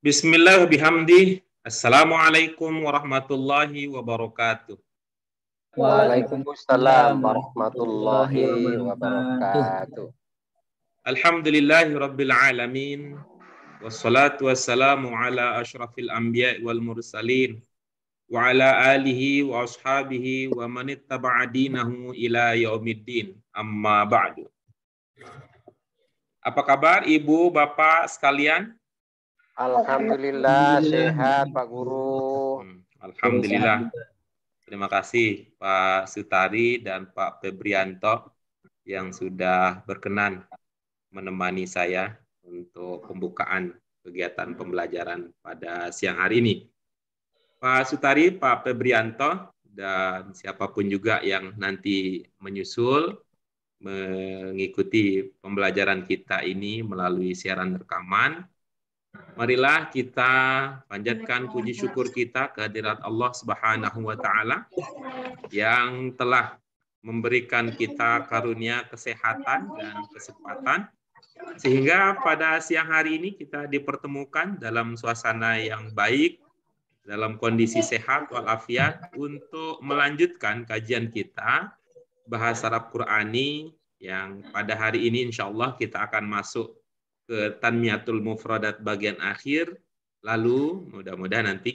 Bismillah bihamdi. Assalamualaikum warahmatullahi wabarakatuh. Waalaikumsalam warahmatullahi wabarakatuh. Alhamdulillahi rabbil alamin. Wassalatu wassalamu ala ashrafil anbiya wal mursalin. Wa ala alihi wa ashabihi wa manittaba'a dinahu ila yaumiddin. Amma ba'du. Apa kabar Ibu, Bapak sekalian? Alhamdulillah sehat Pak Guru. Alhamdulillah. Terima kasih Pak Sutari dan Pak Febrianto yang sudah berkenan menemani saya untuk pembukaan kegiatan pembelajaran pada siang hari ini. Pak Sutari, Pak Febrianto, dan siapapun juga yang nanti menyusul mengikuti pembelajaran kita ini melalui siaran rekaman, marilah kita panjatkan puji syukur kita kehadirat Allah Subhanahu wa Ta'ala yang telah memberikan kita karunia kesehatan dan kesempatan sehingga pada siang hari ini kita dipertemukan dalam suasana yang baik, dalam kondisi sehat walafiat untuk melanjutkan kajian kita bahasa Arab Qur'ani yang pada hari ini insya Allah kita akan masuk ke Tanmiyatul Mufradat bagian akhir, lalu mudah-mudahan nanti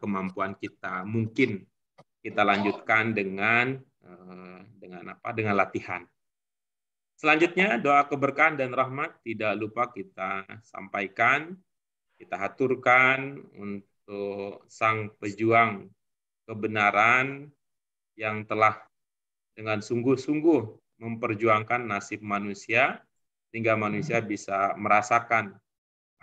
kemampuan kita mungkin kita lanjutkan dengan latihan. Selanjutnya doa keberkahan dan rahmat tidak lupa kita sampaikan, kita haturkan untuk sang pejuang kebenaran yang telah dengan sungguh-sungguh memperjuangkan nasib manusia sehingga manusia bisa merasakan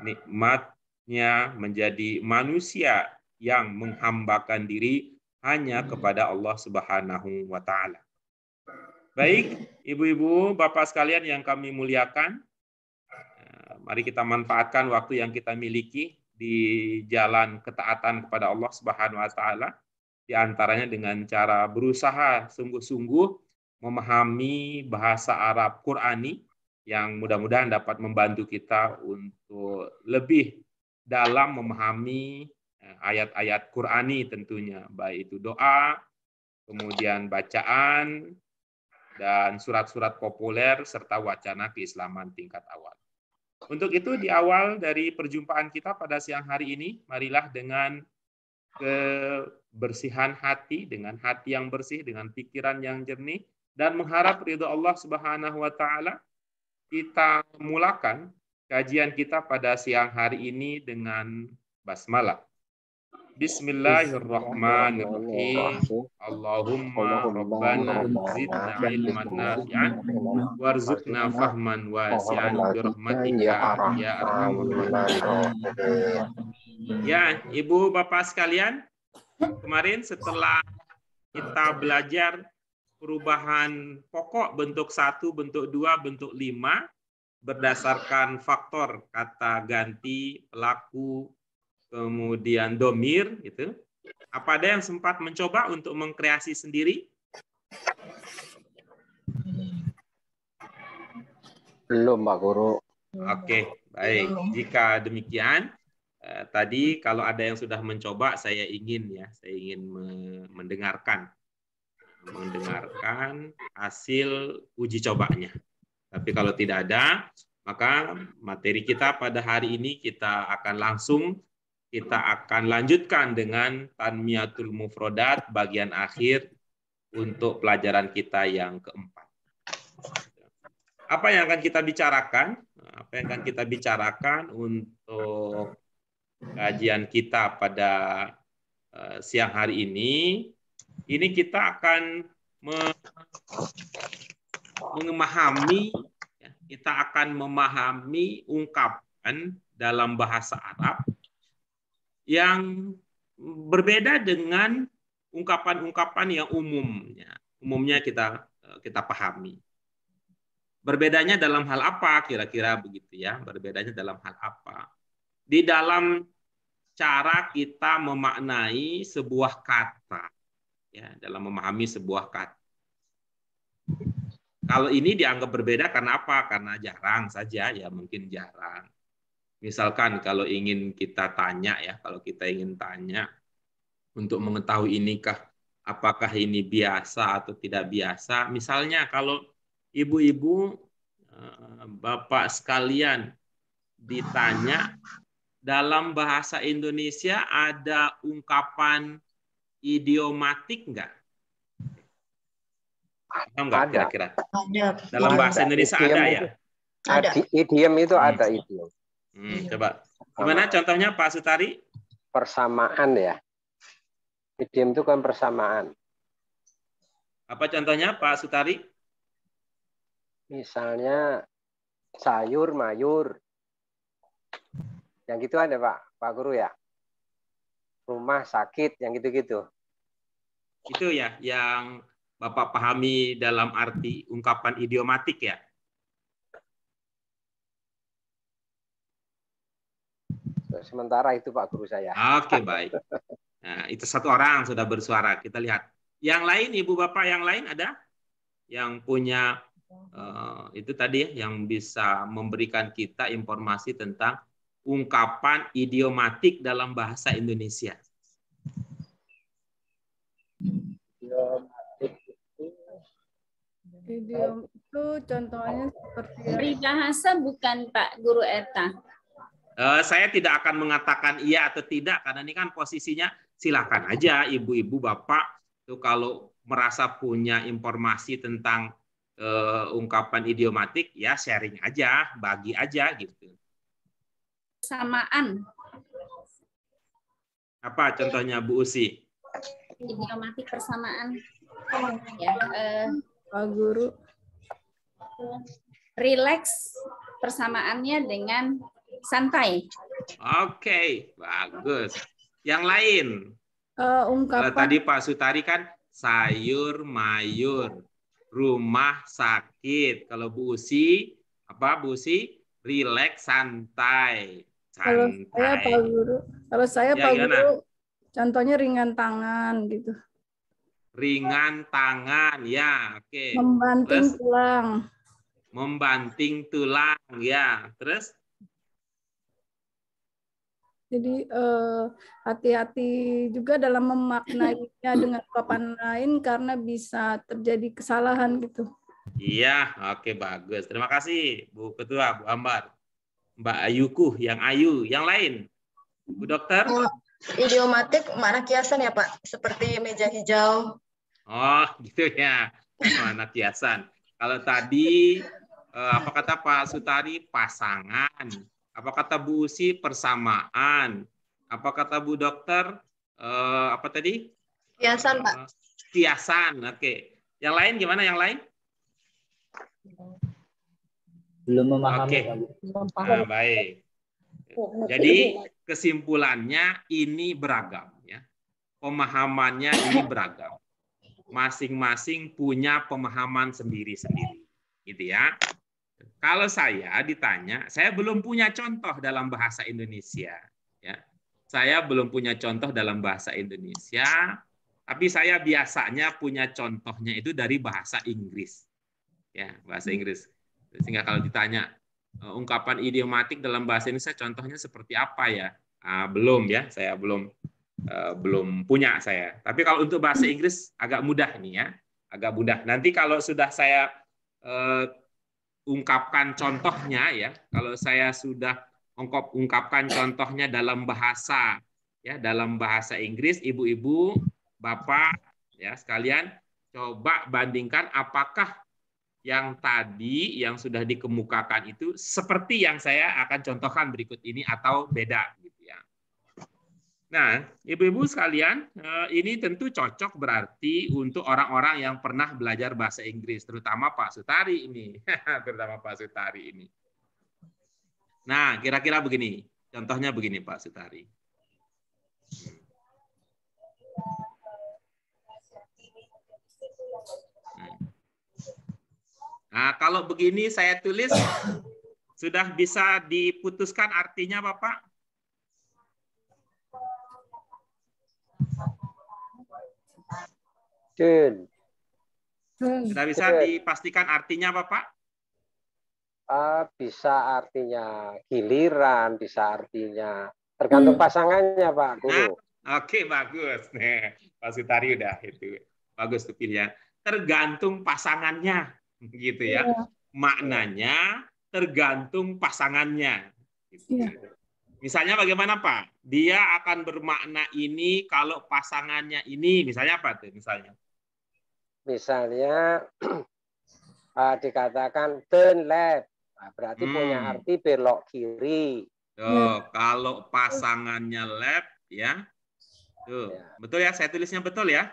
nikmatnya menjadi manusia yang menghambakan diri hanya kepada Allah Subhanahu wa Ta'ala. Baik, ibu-ibu, bapak sekalian yang kami muliakan, mari kita manfaatkan waktu yang kita miliki di jalan ketaatan kepada Allah Subhanahu wa Ta'ala, di antaranya dengan cara berusaha sungguh-sungguh memahami bahasa Arab Qur'ani yang mudah-mudahan dapat membantu kita untuk lebih dalam memahami ayat-ayat Qur'ani tentunya, baik itu doa, kemudian bacaan, dan surat-surat populer, serta wacana keislaman tingkat awal. Untuk itu di awal dari perjumpaan kita pada siang hari ini, marilah dengan kebersihan hati, dengan hati yang bersih, dengan pikiran yang jernih, dan mengharap ridho Allah Subhanahu wa Ta'ala, kita mulakan kajian kita pada siang hari ini dengan basmalah. Bismillahirrahmanirrahim. Allahumma rabbana zidna ilman nafi'an warzuqna fahman wasi'an birahmatika ya arhamar rahimin. Ya, Ibu Bapak sekalian, kemarin setelah kita belajar perubahan pokok bentuk 1, bentuk 2, bentuk 5 berdasarkan faktor kata ganti, pelaku, kemudian domir, gitu. Apa ada yang sempat mencoba untuk mengkreasi sendiri? Belum, Pak Guru. Oke, baik. Jika demikian, tadi kalau ada yang sudah mencoba, saya ingin mendengarkan hasil uji cobanya. Tapi kalau tidak ada, maka materi kita pada hari ini kita akan lanjutkan dengan Tanmiyatul Mufradat bagian akhir untuk pelajaran kita yang keempat. Apa yang akan kita bicarakan? Apa yang akan kita bicarakan untuk kajian kita pada siang hari ini? Ini kita akan memahami ungkapan dalam bahasa Arab yang berbeda dengan ungkapan-ungkapan yang umumnya kita pahami. Berbedanya dalam hal apa? Kira-kira begitu ya. Berbedanya dalam hal apa? Di dalam cara kita memaknai sebuah kata. Ya, dalam memahami sebuah kata. Kalau ini dianggap berbeda karena apa? Karena jarang saja, ya mungkin jarang. Misalkan kalau ingin kita tanya ya, kalau kita ingin tanya untuk mengetahui inikah apakah ini biasa atau tidak biasa. Misalnya kalau ibu-ibu, bapak sekalian ditanya dalam bahasa Indonesia ada ungkapan idiomatik nggak? Paham nggak kira-kira? Dalam bahasa Indonesia ada ya? Ada. Idiom itu ada idiom. Coba. Gimana contohnya Pak Sutari? Persamaan ya. Idiom itu kan persamaan. Apa contohnya Pak Sutari? Misalnya sayur mayur. Yang gitu ada Pak Guru ya. Rumah sakit yang gitu-gitu. Itu ya yang Bapak pahami dalam arti ungkapan idiomatik ya? Sementara itu Pak Guru saya. Oke, baik. Nah, itu satu orang sudah bersuara. Kita lihat. Yang lain, Ibu Bapak yang lain ada? Yang punya itu tadi ya, yang bisa memberikan kita informasi tentang ungkapan idiomatik dalam bahasa Indonesia. Idiom itu contohnya seperti Peribahasa bukan Pak Guru Eta. Saya tidak akan mengatakan iya atau tidak karena ini kan posisinya silakan aja ibu-ibu bapak tuh kalau merasa punya informasi tentang ungkapan idiomatik ya sharing aja, bagi aja gitu. Samaan. Apa contohnya Bu Usi? Idiomatik persamaan. Ya, Pak Guru. Relax persamaannya dengan santai. Oke, bagus. Yang lain? Ungkapan Kalau tadi Pak Sutari kan sayur mayur, rumah sakit. Kalau Bu Usi apa Bu Usi? Relax santai. kalau saya Pak Guru. Kalau saya Ya, Pak gimana? Guru contohnya ringan tangan gitu. Ringan tangan ya, oke. Membanting Terus tulang. membanting tulang ya. Terus Jadi hati-hati juga dalam memaknainya dengan ungkapan lain karena bisa terjadi kesalahan gitu. iya, oke bagus. Terima kasih Bu Ketua, Bu Ambar. Mbak Ayuku yang Ayu, yang lain. Bu Dokter? Idiomatik makna kiasan ya Pak, seperti meja hijau. Oh, gitu ya. Mana kiasan. Kalau tadi apa kata Pak Sutari? Pasangan. Apa kata Bu Usi? Persamaan. Apa kata Bu Dokter? Apa tadi? Kiasan Pak. Kiasan. Oke. Yang lain gimana yang lain? Belum memahami. Oke. Nah, baik. Jadi kesimpulannya ini beragam ya. Pemahamannya ini beragam. Masing-masing punya pemahaman sendiri-sendiri. Gitu ya. Kalau saya ditanya, saya belum punya contoh dalam bahasa Indonesia ya. Saya belum punya contoh dalam bahasa Indonesia, tapi saya biasanya punya contohnya itu dari bahasa Inggris. Ya, bahasa Inggris. Sehingga kalau ditanya ungkapan idiomatik dalam bahasa Indonesia contohnya seperti apa ya? Belum ya, saya belum punya saya. Tapi kalau untuk bahasa Inggris agak mudah nih ya, agak mudah. Nanti kalau sudah saya ungkapkan contohnya ya, kalau saya sudah ungkapkan contohnya dalam bahasa Inggris, ibu-ibu, bapak ya sekalian coba bandingkan apakah yang tadi yang sudah dikemukakan itu seperti yang saya akan contohkan berikut ini atau beda gitu ya. Nah, ibu-ibu sekalian, ini tentu cocok berarti untuk orang-orang yang pernah belajar bahasa Inggris, terutama Pak Sutari ini, terutama Pak Sutari ini. Nah, kira-kira begini, contohnya begini Pak Sutari. Nah, kalau begini saya tulis, sudah bisa diputuskan artinya Bapak? Sudah bisa dipastikan artinya Bapak? Bisa artinya giliran, bisa artinya tergantung pasangannya, Pak Guru. Oke, bagus. Nih, Pak Sutari udah itu. Bagus tuh pilihan. Tergantung pasangannya, gitu ya. Maknanya tergantung pasangannya. Gitu. Misalnya bagaimana, Pak? Dia akan bermakna ini kalau pasangannya ini. Misalnya apa tuh? Misalnya dikatakan turn left. Nah, berarti punya arti belok kiri. Kalau pasangannya left, ya. Tuh, betul ya? Saya tulisnya betul ya?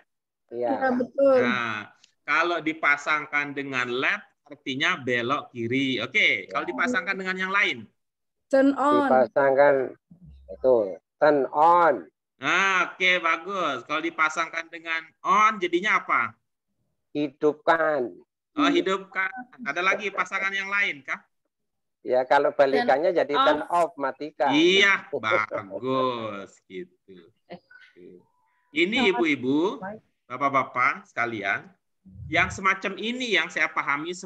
Iya, betul. Nah, kalau dipasangkan dengan left, artinya belok kiri. Oke, kalau dipasangkan dengan yang lain? Turn on. Dipasangkan, betul. Turn on. Nah, oke, bagus. Kalau dipasangkan dengan on, jadinya apa? Hidupkan. Oh, hidupkan. Ada lagi pasangan yang lain, kah? Ya, kalau balikannya jadi turn off, matikan. Iya, bagus. Gitu. Ini ibu-ibu, bapak-bapak sekalian, yang semacam ini yang saya pahami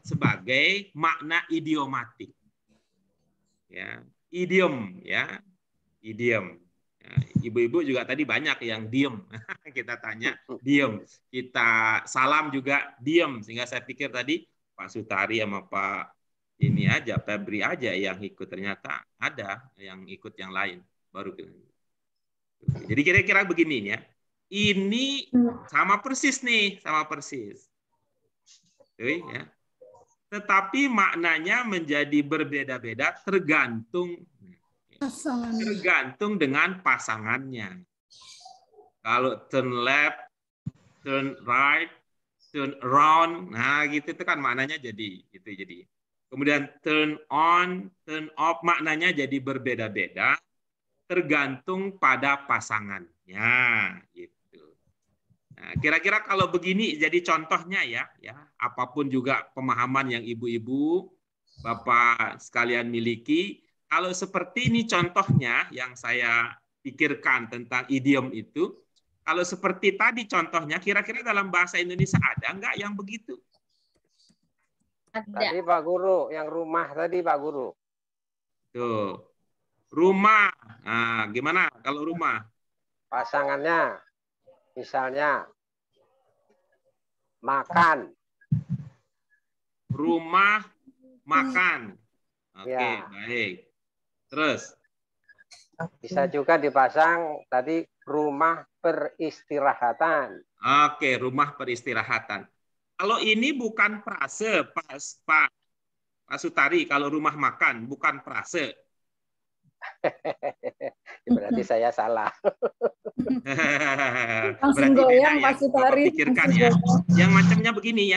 sebagai makna idiomatik. Ya, idiom, ya, idiom. Ibu-ibu juga tadi banyak yang diem. Kita tanya, diem. Kita salam juga diem. Sehingga saya pikir tadi Pak Sutari sama Pak ini aja, Febri aja yang ikut. Ternyata ada yang ikut yang lain. Baru. Jadi kira-kira begini ya. Ini sama persis nih, sama persis. Oke, ya. Tetapi maknanya menjadi berbeda-beda tergantung dengan pasangannya. Kalau turn left, turn right, turn around, nah gitu itu kan maknanya jadi itu jadi. Kemudian turn on, turn off maknanya jadi berbeda-beda tergantung pada pasangannya gitu. Nah, kira-kira kalau begini jadi contohnya ya, apapun juga pemahaman yang ibu-ibu, bapak sekalian miliki, kalau seperti ini contohnya yang saya pikirkan tentang idiom itu, kalau seperti tadi contohnya, kira-kira dalam bahasa Indonesia ada nggak yang begitu? Tadi Pak Guru, yang rumah tadi Pak Guru. Tuh, rumah. Nah, gimana kalau rumah? Pasangannya, misalnya makan. Rumah makan. Oke, baik. Terus? Bisa juga dipasang tadi rumah peristirahatan. Oke, rumah peristirahatan. Kalau ini bukan frase, Pak Sutari, kalau rumah makan bukan frase. Berarti saya salah. Berarti beda ya, Bapak pikirkan ya. Yang macamnya begini.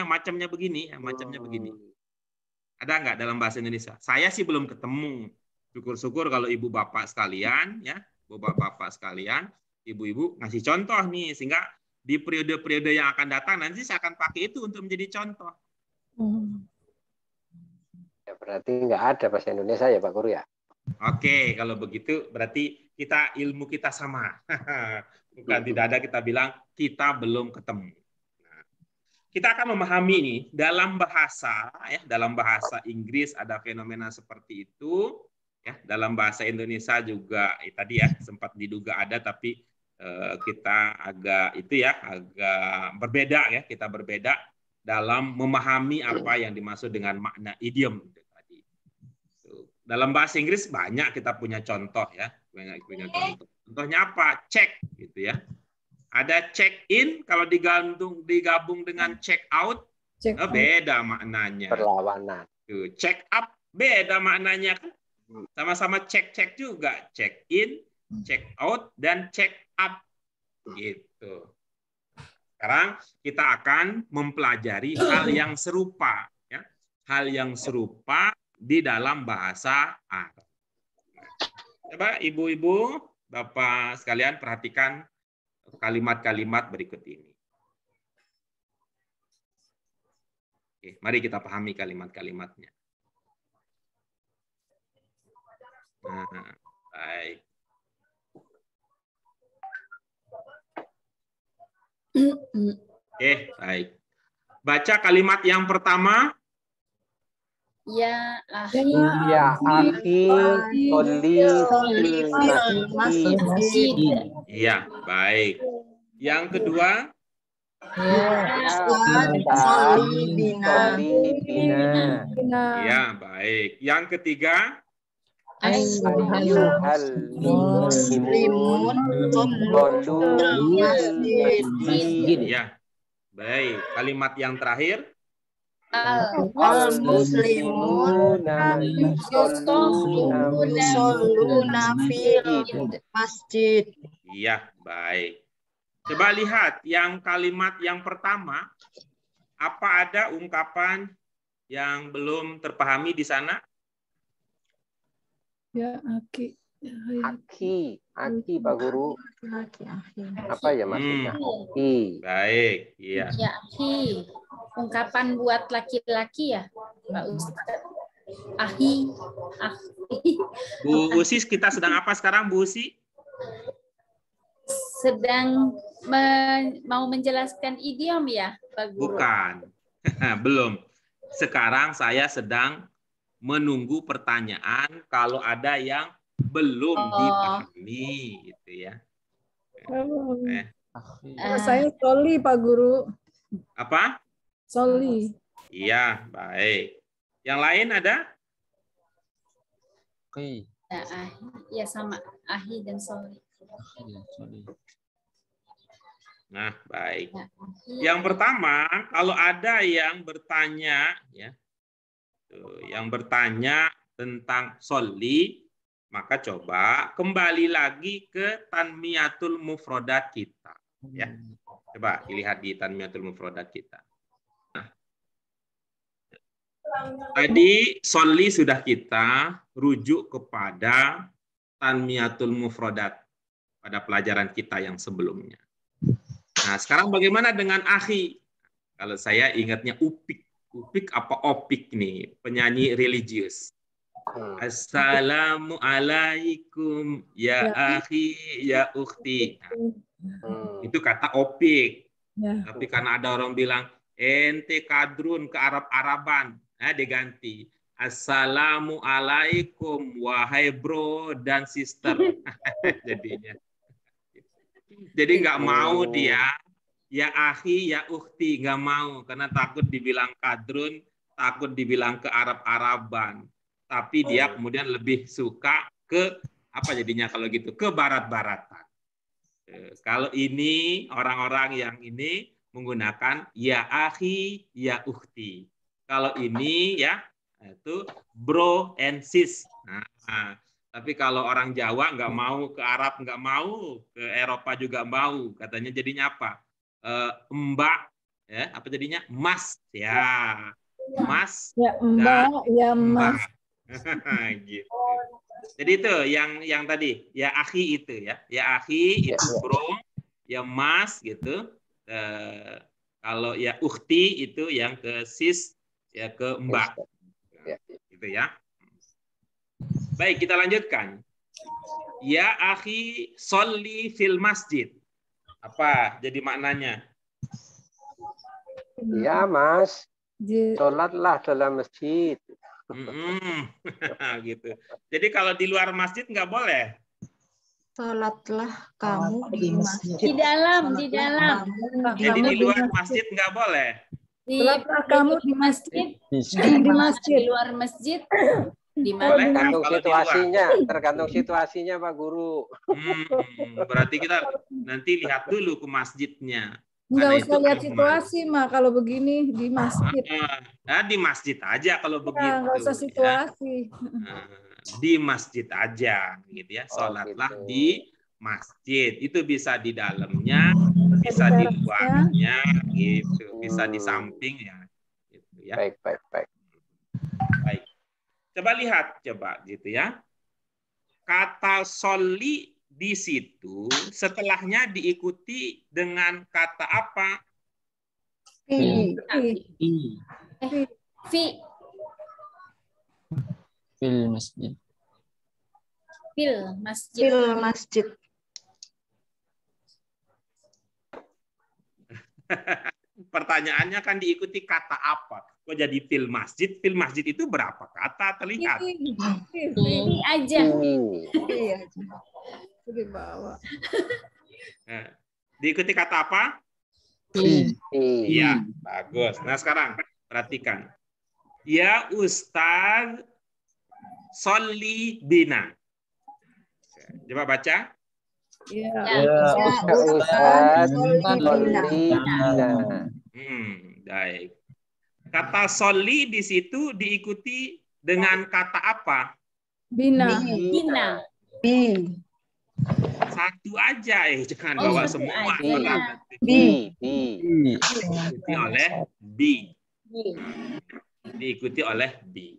Ada nggak dalam bahasa Indonesia? Saya sih belum ketemu. Syukur-syukur kalau ibu bapak sekalian, ya, bapak-bapak sekalian, ibu-ibu ngasih contoh nih, sehingga di periode-periode yang akan datang nanti saya akan pakai itu untuk menjadi contoh. Ya, berarti nggak ada bahasa Indonesia ya Pak Guru ya? Oke, kalau begitu berarti ilmu kita sama. Bukan tidak ada, kita bilang kita belum ketemu. Nah, kita akan memahami ini dalam bahasa Inggris ada fenomena seperti itu. Ya, dalam bahasa Indonesia juga tadi ya sempat diduga ada, tapi kita agak berbeda ya, kita berbeda dalam memahami apa yang dimaksud dengan makna idiom itu tadi. Dalam bahasa Inggris banyak kita punya contoh ya, Contohnya apa? Check gitu ya. Ada check in, kalau digabung dengan check out, beda maknanya. Berlawanan. Check up beda maknanya kan. Sama-sama cek juga, check in, check out, dan check up gitu. Sekarang kita akan mempelajari hal yang serupa, ya, hal yang serupa di dalam bahasa Arab. Coba ibu-ibu, bapak sekalian perhatikan kalimat-kalimat berikut ini. Oke, mari kita pahami kalimat-kalimatnya. Nah, baik. Baik. Baca kalimat yang pertama. Ya akhi. Ya akhi sholli fil masjid. Masjid. Iya, baik. Yang kedua, Ya Ustaz Ustaz sholli bina. sholli bina. iya, baik. Yang ketiga, Ayyuhal muslimun Muslimun shollu fil fil masjid. masjid. iya, baik. Kalimat yang terakhir, Al muslimuna Yusholluna fil masjid. iya, baik. Coba lihat yang kalimat yang pertama, apa ada ungkapan yang belum terpahami di sana? Ya, Aki. Aki Pak Guru. Laki-laki akhi. Apa ya maksudnya? Aki. Baik, iya. Ya akhi. Ungkapan buat laki-laki ya, Pak Ustaz. Ahi. Ahi. Bu Usi, kita sedang apa sekarang, Bu Usi? Sedang mau menjelaskan idiom ya, Pak Guru? Bukan, belum. Sekarang saya sedang menunggu pertanyaan kalau ada yang belum dipahami, gitu ya. Saya Soli, Pak Guru. Apa? Soli. Iya, baik. Yang lain ada? Ya, ahi. Ya sama ahi dan soli. Nah, baik. Ya, ahi. Yang pertama, kalau ada yang bertanya, ya, yang bertanya tentang soli, maka coba kembali lagi ke Tanmiyatul Mufrodat kita. Ya, coba dilihat di Tanmiyatul Mufrodat kita. Nah, tadi soli sudah kita rujuk kepada Tanmiyatul Mufrodat pada pelajaran kita yang sebelumnya. Nah, sekarang bagaimana dengan akhi? Kalau saya ingatnya Upik. Upik apa Opik nih? Penyanyi religius. Assalamualaikum ya akhi ya ukhti. Nah, itu kata Opik. Ya. Tapi karena ada orang bilang ente kadrun ke Arab-Araban, nah diganti Assalamualaikum wahai bro dan sister. Jadinya. Jadi nggak mau dia ya akhi ya ukhti, nggak mau karena takut dibilang kadrun, takut dibilang ke Arab-Araban. Tapi dia kemudian lebih suka ke apa jadinya kalau gitu, ke barat-baratan. Kalau ini orang-orang yang ini menggunakan ya akhi ya ukhti. Kalau ini ya itu bro and sis. Nah, tapi kalau orang Jawa nggak mau ke Arab, nggak mau ke Eropa juga mau, katanya jadinya apa? Mbak, ya apa jadinya? Mas, ya, Mas. Ya, Mbak, ya Mbak. Mas. Gitu. Jadi itu yang tadi ya akhi itu ya akhi itu bro, ya Mas gitu. Kalau ya ukhti itu yang ke sis, ya ke Mbak, gitu ya. Baik, kita lanjutkan. Ya akhi sholli fil masjid. Apa jadi maknanya? Ya Mas, sholatlah dalam masjid. Gitu. Jadi kalau di luar masjid nggak boleh. Sholatlah kamu di masjid. Di dalam. Jadi di luar masjid nggak boleh. Sholatlah kamu di masjid. Di masjid. Di luar masjid. Di Boleh mana? kan kalau di luar? Tergantung situasinya Pak Guru. Berarti kita nanti lihat dulu ke masjidnya. Nggak Karena usah itu lihat aman. situasi, mah kalau begini di masjid. Nah, di masjid aja kalau begitu. Nggak usah situasi. Ya. Di masjid aja, gitu ya. Sholatlah Gitu. di masjid. Itu bisa di dalamnya, bisa di luarnya, gitu. Bisa di sampingnya, gitu ya. Baik. Baik. Coba lihat, gitu ya. Kata sholli di situ setelahnya diikuti dengan kata apa? Fi. Fil masjid. Fil masjid. Fil masjid. pertanyaannya kan diikuti kata apa. Kok jadi fil masjid? Fil masjid itu berapa kata terlihat? Ini aja. Iya. Di bawah. Nah, diikuti kata apa? Fi. Iya, bagus. Nah, sekarang perhatikan. Ya Ustaz, sholli bina. Coba baca. Ya. Ustaz, sholli bina. Baik. Kata sholli di situ diikuti dengan kata apa? Bina. Bina. Satu aja, jangan Oh, bawa satu semua. aja. Diikuti oleh B. Diikuti oleh B.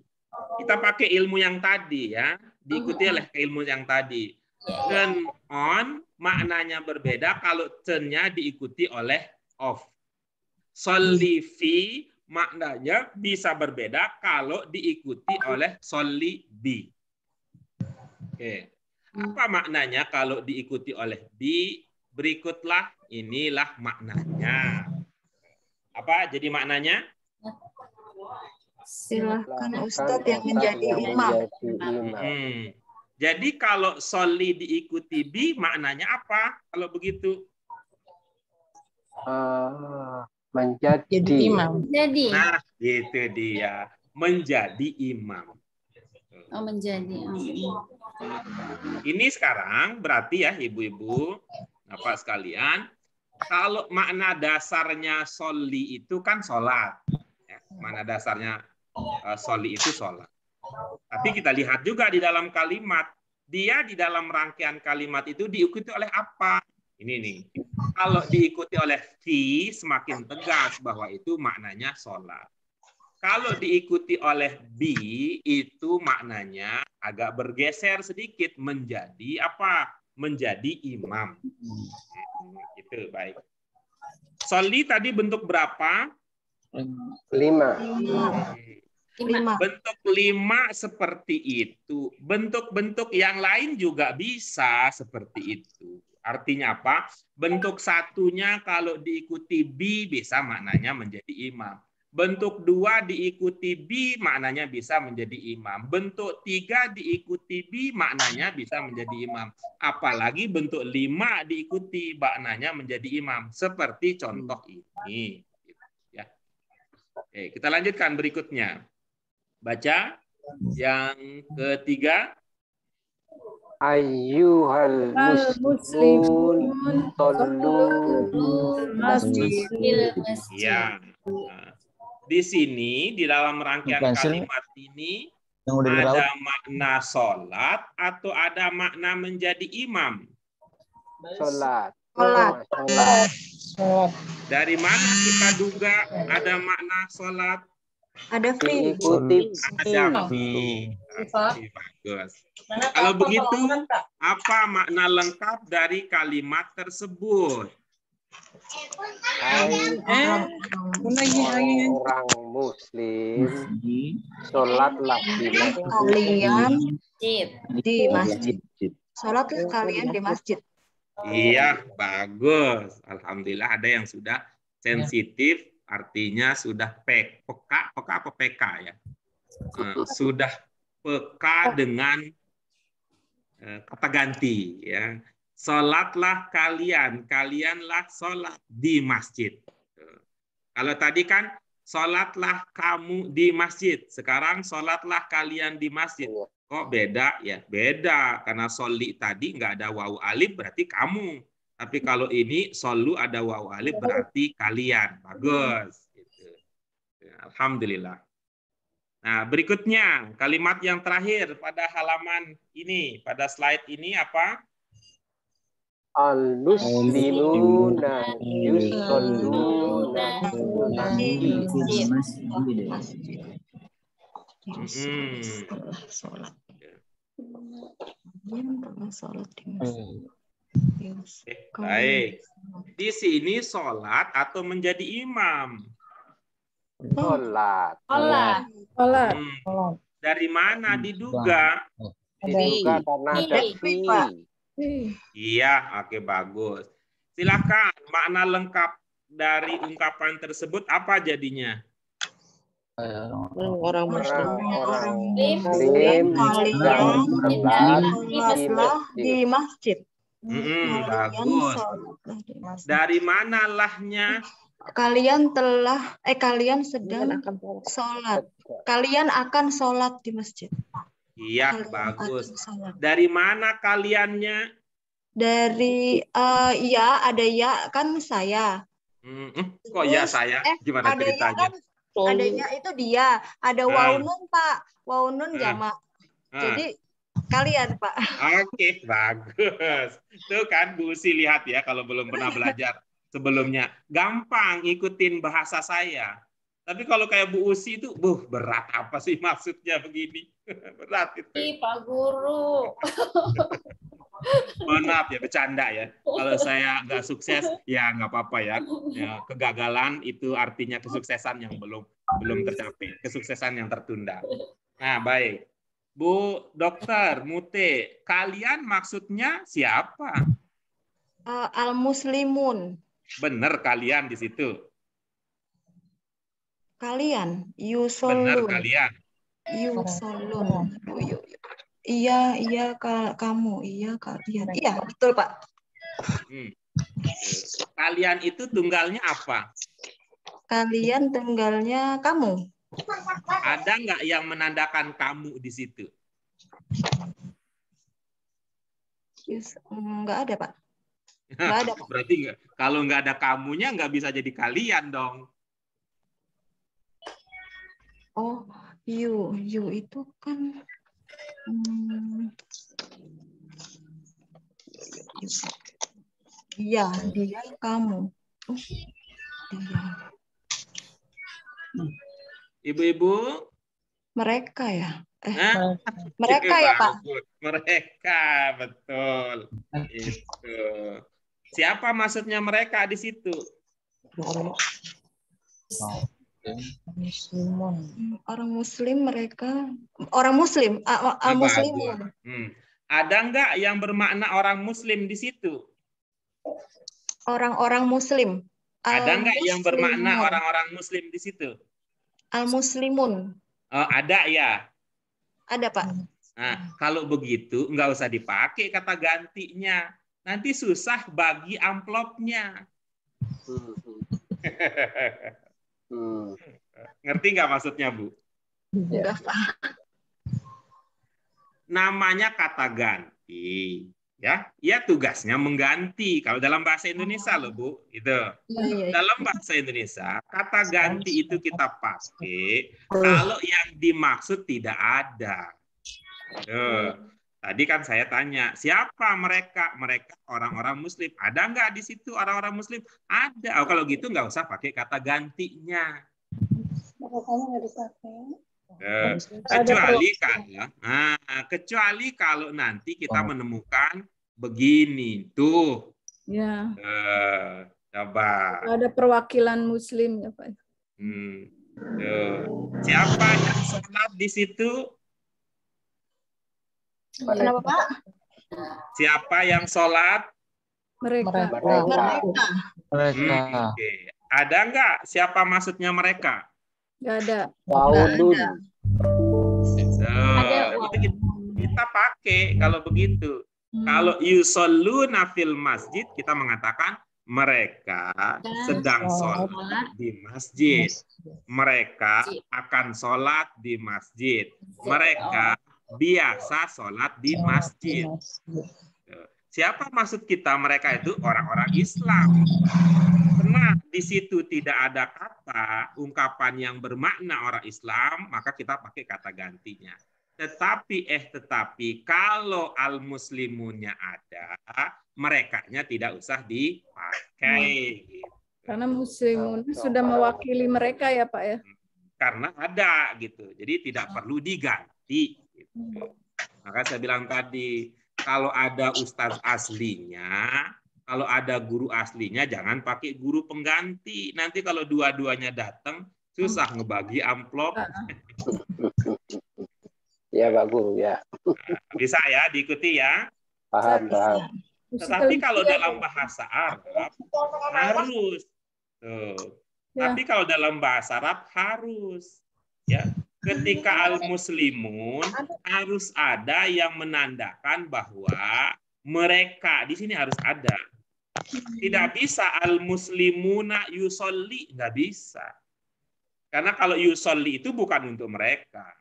Kita pakai ilmu yang tadi ya. Diikuti oleh ilmu yang tadi. Turn on maknanya berbeda kalau turn-nya diikuti oleh off. Sholli fi maknanya bisa berbeda kalau diikuti oleh sholli bi. Oke. Apa maknanya kalau diikuti oleh bi? Berikutlah, inilah maknanya. Apa jadi maknanya? Silahkan Ustadz yang menjadi imam. Jadi kalau sholli diikuti bi, maknanya apa? Kalau begitu? Menjadi imam. Jadi. Nah, itu dia. Menjadi imam. Oh, menjadi. Ini sekarang berarti ya ibu-ibu, Bapak sekalian, kalau makna dasarnya sholli itu kan sholat. Ya, makna dasarnya sholli itu sholat. Tapi kita lihat juga di dalam kalimat. Dia di dalam rangkaian kalimat itu diikuti oleh apa? Ini nih. Kalau diikuti oleh fi, semakin tegas bahwa itu maknanya sholat. Kalau diikuti oleh bi, itu maknanya agak bergeser sedikit menjadi apa? Menjadi imam. Itu baik. Sholli tadi bentuk berapa? 5. Bentuk 5 seperti itu. Bentuk-bentuk yang lain juga bisa seperti itu. Artinya apa? Bentuk satunya kalau diikuti bi bisa maknanya menjadi imam. Bentuk 2 diikuti bi maknanya bisa menjadi imam. Bentuk 3 diikuti bi maknanya bisa menjadi imam. Apalagi bentuk 5 diikuti maknanya menjadi imam. Seperti contoh ini. Ya. Oke, kita lanjutkan berikutnya. Baca yang ketiga. Ayyuhal muslimun sallu masjid. Ya. Nah, di sini di dalam rangkaian kalimat ini ada makna sholat atau ada makna menjadi imam? Sholat. Dari mana kita duga ada makna sholat? Ada fi. Ada fi. Bagus. Kalau begitu, apa makna lengkap dari kalimat tersebut? Orang muslim sholatlah Kalian di masjid. Sholatlah kalian di masjid. Iya, bagus. Alhamdulillah ada yang sudah sensitif, artinya sudah peka apa PK ya? Sudah peka dengan kata ganti ya. Sholatlah kalian, kalianlah sholat di masjid. Kalau tadi kan sholatlah kamu di masjid, sekarang sholatlah kalian di masjid. Kok beda? Ya beda, karena sholli tadi nggak ada wawu alif berarti kamu. Tapi kalau ini shollu ada wawu alif berarti kalian. Bagus. Gitu. Alhamdulillah. Nah berikutnya kalimat yang terakhir pada halaman ini, pada slide ini apa? Al-muslimuna yusalluna Baik. Di sini sholat atau menjadi imam? Sholat. Dari mana diduga? Diduga karena ada fi. Iya, oke bagus. Silakan makna lengkap dari ungkapan tersebut apa jadinya? Orang Muslim. Orang Muslim Muslim Kalian sholatlah di masjid. Bagus. Sholatlah di masjid. Dari mana lahnya? Kalian sedang sholat. Kalian akan sholat di masjid. Iya, Kalian bagus. akan sholat. Dari mana kaliannya? Dari ya ada ya kan saya. Kok ya saya? Gimana Ada ya ceritanya? kan adanya itu dia. Ada waunun Pak. Waunun jamak. Jadi kalian Pak. Oke, bagus. Tuh kan Bu Usi lihat ya kalau belum pernah belajar sebelumnya. Gampang ikutin bahasa saya. Tapi kalau kayak Bu Usi itu, berat apa sih maksudnya begini? Berat itu. Pak Guru. Mohon maaf ya, bercanda ya. Kalau saya nggak sukses, ya nggak apa-apa ya. Kegagalan itu artinya kesuksesan yang belum tercapai, kesuksesan yang tertunda. Nah, baik. Bu Dokter Mute, kalian maksudnya siapa? Al-Muslimun. Benar kalian di situ. Kalian. Benar Yusolun. kalian. Yusolun. Iya, kamu. Iya, kalian. Iya, betul, Pak. Kalian itu tunggalnya apa? Kalian tunggalnya kamu. Ada nggak yang menandakan kamu di situ? Nggak ada, Pak. Nggak ada, Pak. Berarti kalau nggak ada kamunya nggak bisa jadi kalian dong. Oh, you itu kan iya, dia kamu. Dia. Ibu-ibu? Mereka ya? Mereka ya, Pak? Mereka, betul. Itu. Siapa maksudnya mereka di situ? Orang Muslim mereka. Orang Muslim. Al-Muslimun. Ada nggak yang bermakna orang Muslim di situ? Orang-orang Muslim. Ada nggak yang bermakna orang-orang Muslim di situ? Al-Muslimun. Ada ya? Ada, Pak. Nah, kalau begitu nggak usah dipakai kata gantinya. Nanti susah bagi amplopnya. Ngerti nggak maksudnya, Bu? Enggak, Pak. Namanya kata ganti. Ya tugasnya mengganti. Kalau dalam bahasa Indonesia loh, Bu, itu. Dalam bahasa Indonesia, kata ganti itu kita pakai kalau yang dimaksud tidak ada. Tadi kan saya tanya, siapa mereka? Mereka orang-orang Muslim. Ada nggak di situ orang-orang Muslim? Ada. Kalau gitu nggak usah pakai kata gantinya. Kecuali kalau nanti kita menemukan begini tuh. Ya. Coba. Ada perwakilan Muslim ya, Pak. Siapa yang sholat di situ? Kenapa, Pak? Siapa yang sholat? Mereka. Okay. Ada nggak? Siapa maksudnya mereka? Nggak ada. Kita pakai kalau begitu. Kalau yusholluna fil masjid, kita mengatakan mereka sedang sholat di masjid. Mereka akan sholat di masjid. Mereka biasa sholat di masjid. Siapa maksud kita? Mereka itu orang-orang Islam. Karena di situ tidak ada kata ungkapan yang bermakna orang Islam, maka kita pakai kata gantinya. Tetapi kalau al-muslimunnya ada, merekanya tidak usah dipakai. Karena muslimun sudah mewakili mereka ya, Pak ya. Karena ada gitu. Jadi tidak perlu diganti. Gitu. Maka saya bilang tadi, kalau ada ustaz aslinya, kalau ada guru aslinya, jangan pakai guru pengganti. Nanti kalau dua-duanya datang, susah ngebagi amplop. Ya, Pak Guru, ya. Bisa ya, diikuti ya. Paham. Tetapi kalau dalam bahasa Arab, Tuh. Ya. Tapi kalau dalam bahasa Arab harus, ya. Ketika al-muslimun harus ada yang menandakan bahwa mereka di sini harus ada. Tidak bisa al-muslimuna yusolli, nggak bisa. Karena kalau yusolli itu bukan untuk mereka.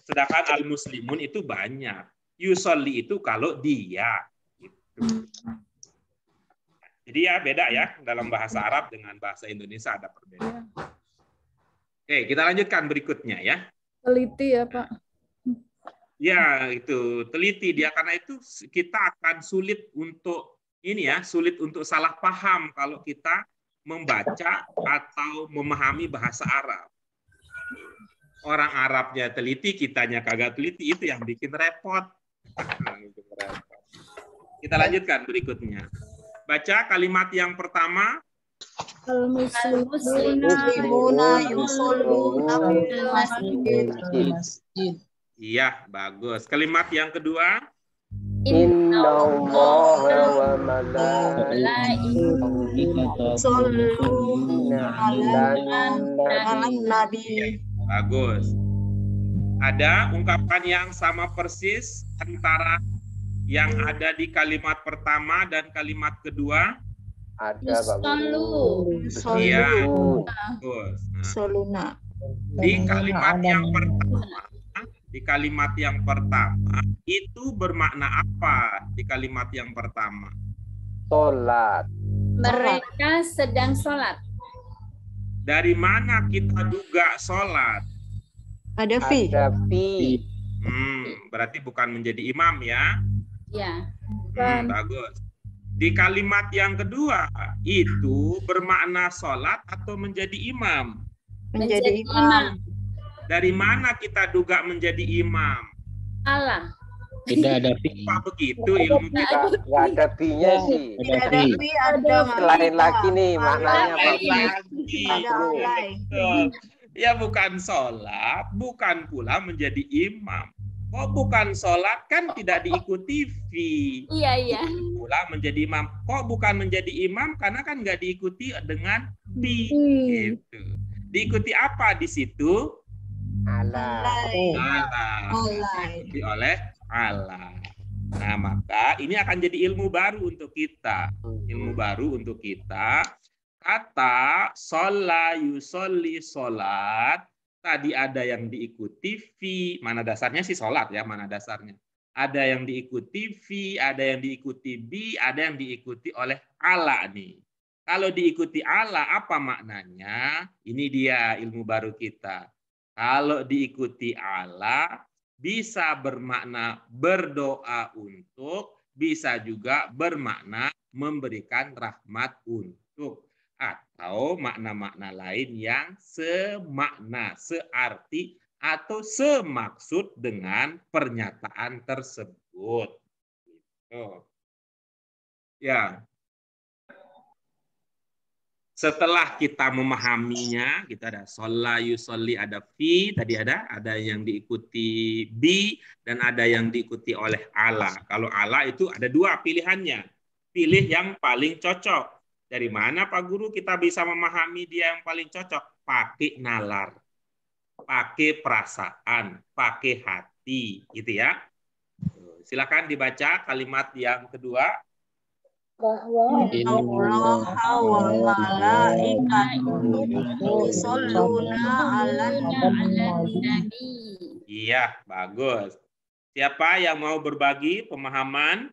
Sedangkan al-muslimun itu banyak. Yusolli itu kalau dia. Gitu. Jadi ya beda ya dalam bahasa Arab dengan bahasa Indonesia ada perbedaan. Oke, kita lanjutkan berikutnya ya. Teliti ya Pak. Ya, itu teliti dia karena itu kita akan sulit untuk ini ya, sulit untuk salah paham kalau kita membaca atau memahami bahasa Arab. Orang Arabnya teliti, kitanya kagak teliti, itu yang bikin repot. Kita lanjutkan berikutnya. Baca kalimat yang pertama. Muslimuna yusholluna fil masjid. Iya, bagus. Kalimat yang kedua. Innallaha wa malaikatahu Yusholluna 'alan nabi. Bagus. Ada ungkapan yang sama persis antara yang ada di kalimat pertama dan kalimat kedua? Ada Pak Guru. Iya. Bagus. Nah, di kalimat yang pertama itu bermakna apa di kalimat yang pertama? Sholat. Mereka sedang sholat. Dari mana kita duga sholat? Ada fi. Ada fi. Berarti bukan menjadi imam ya? Ya. Bagus. Di kalimat yang kedua itu bermakna sholat atau menjadi imam? Menjadi imam. Dari mana kita duga menjadi imam? Allah. Tidak ada fi. Apa begitu ilmu kita? Nggak ada fi-nya sih. Tidak ada fi, ada Lain lagi nih maknanya Pak. Ada alai. Ya bukan sholat, bukan pula menjadi imam. Kok bukan sholat kan tidak diikuti fi. Iya. Pula menjadi imam. Kok bukan menjadi imam karena kan nggak diikuti dengan bi. Gitu. Diikuti apa di situ? Allah. Diikuti oleh Allah. Nah maka ini akan jadi ilmu baru untuk kita. Ilmu baru untuk kita. Kata sholat yusolli sholat. Tadi ada yang diikuti fi, mana dasarnya sih sholat ya, mana dasarnya. Ada yang diikuti fi, ada yang diikuti bi, ada yang diikuti oleh Allah nih. Kalau diikuti Allah, apa maknanya? Ini dia ilmu baru kita. Kalau diikuti Allah, bisa bermakna berdoa untuk, bisa juga bermakna memberikan rahmat untuk. Atau makna-makna lain yang semakna, searti, atau semaksud dengan pernyataan tersebut. Gitu. Ya. Setelah kita memahaminya, kita ada sholat, yusolli, ada fi, tadi ada yang diikuti bi, dan ada yang diikuti oleh Allah. Kalau Allah itu ada dua pilihannya. Pilih yang paling cocok. Dari mana Pak Guru kita bisa memahami dia yang paling cocok? Pakai nalar, pakai perasaan, pakai hati, gitu ya. Silakan dibaca kalimat yang kedua. Bahwa Allah wa malaikatahu yusholluna 'alan nabi. Iya, bagus. Siapa yang mau berbagi pemahaman?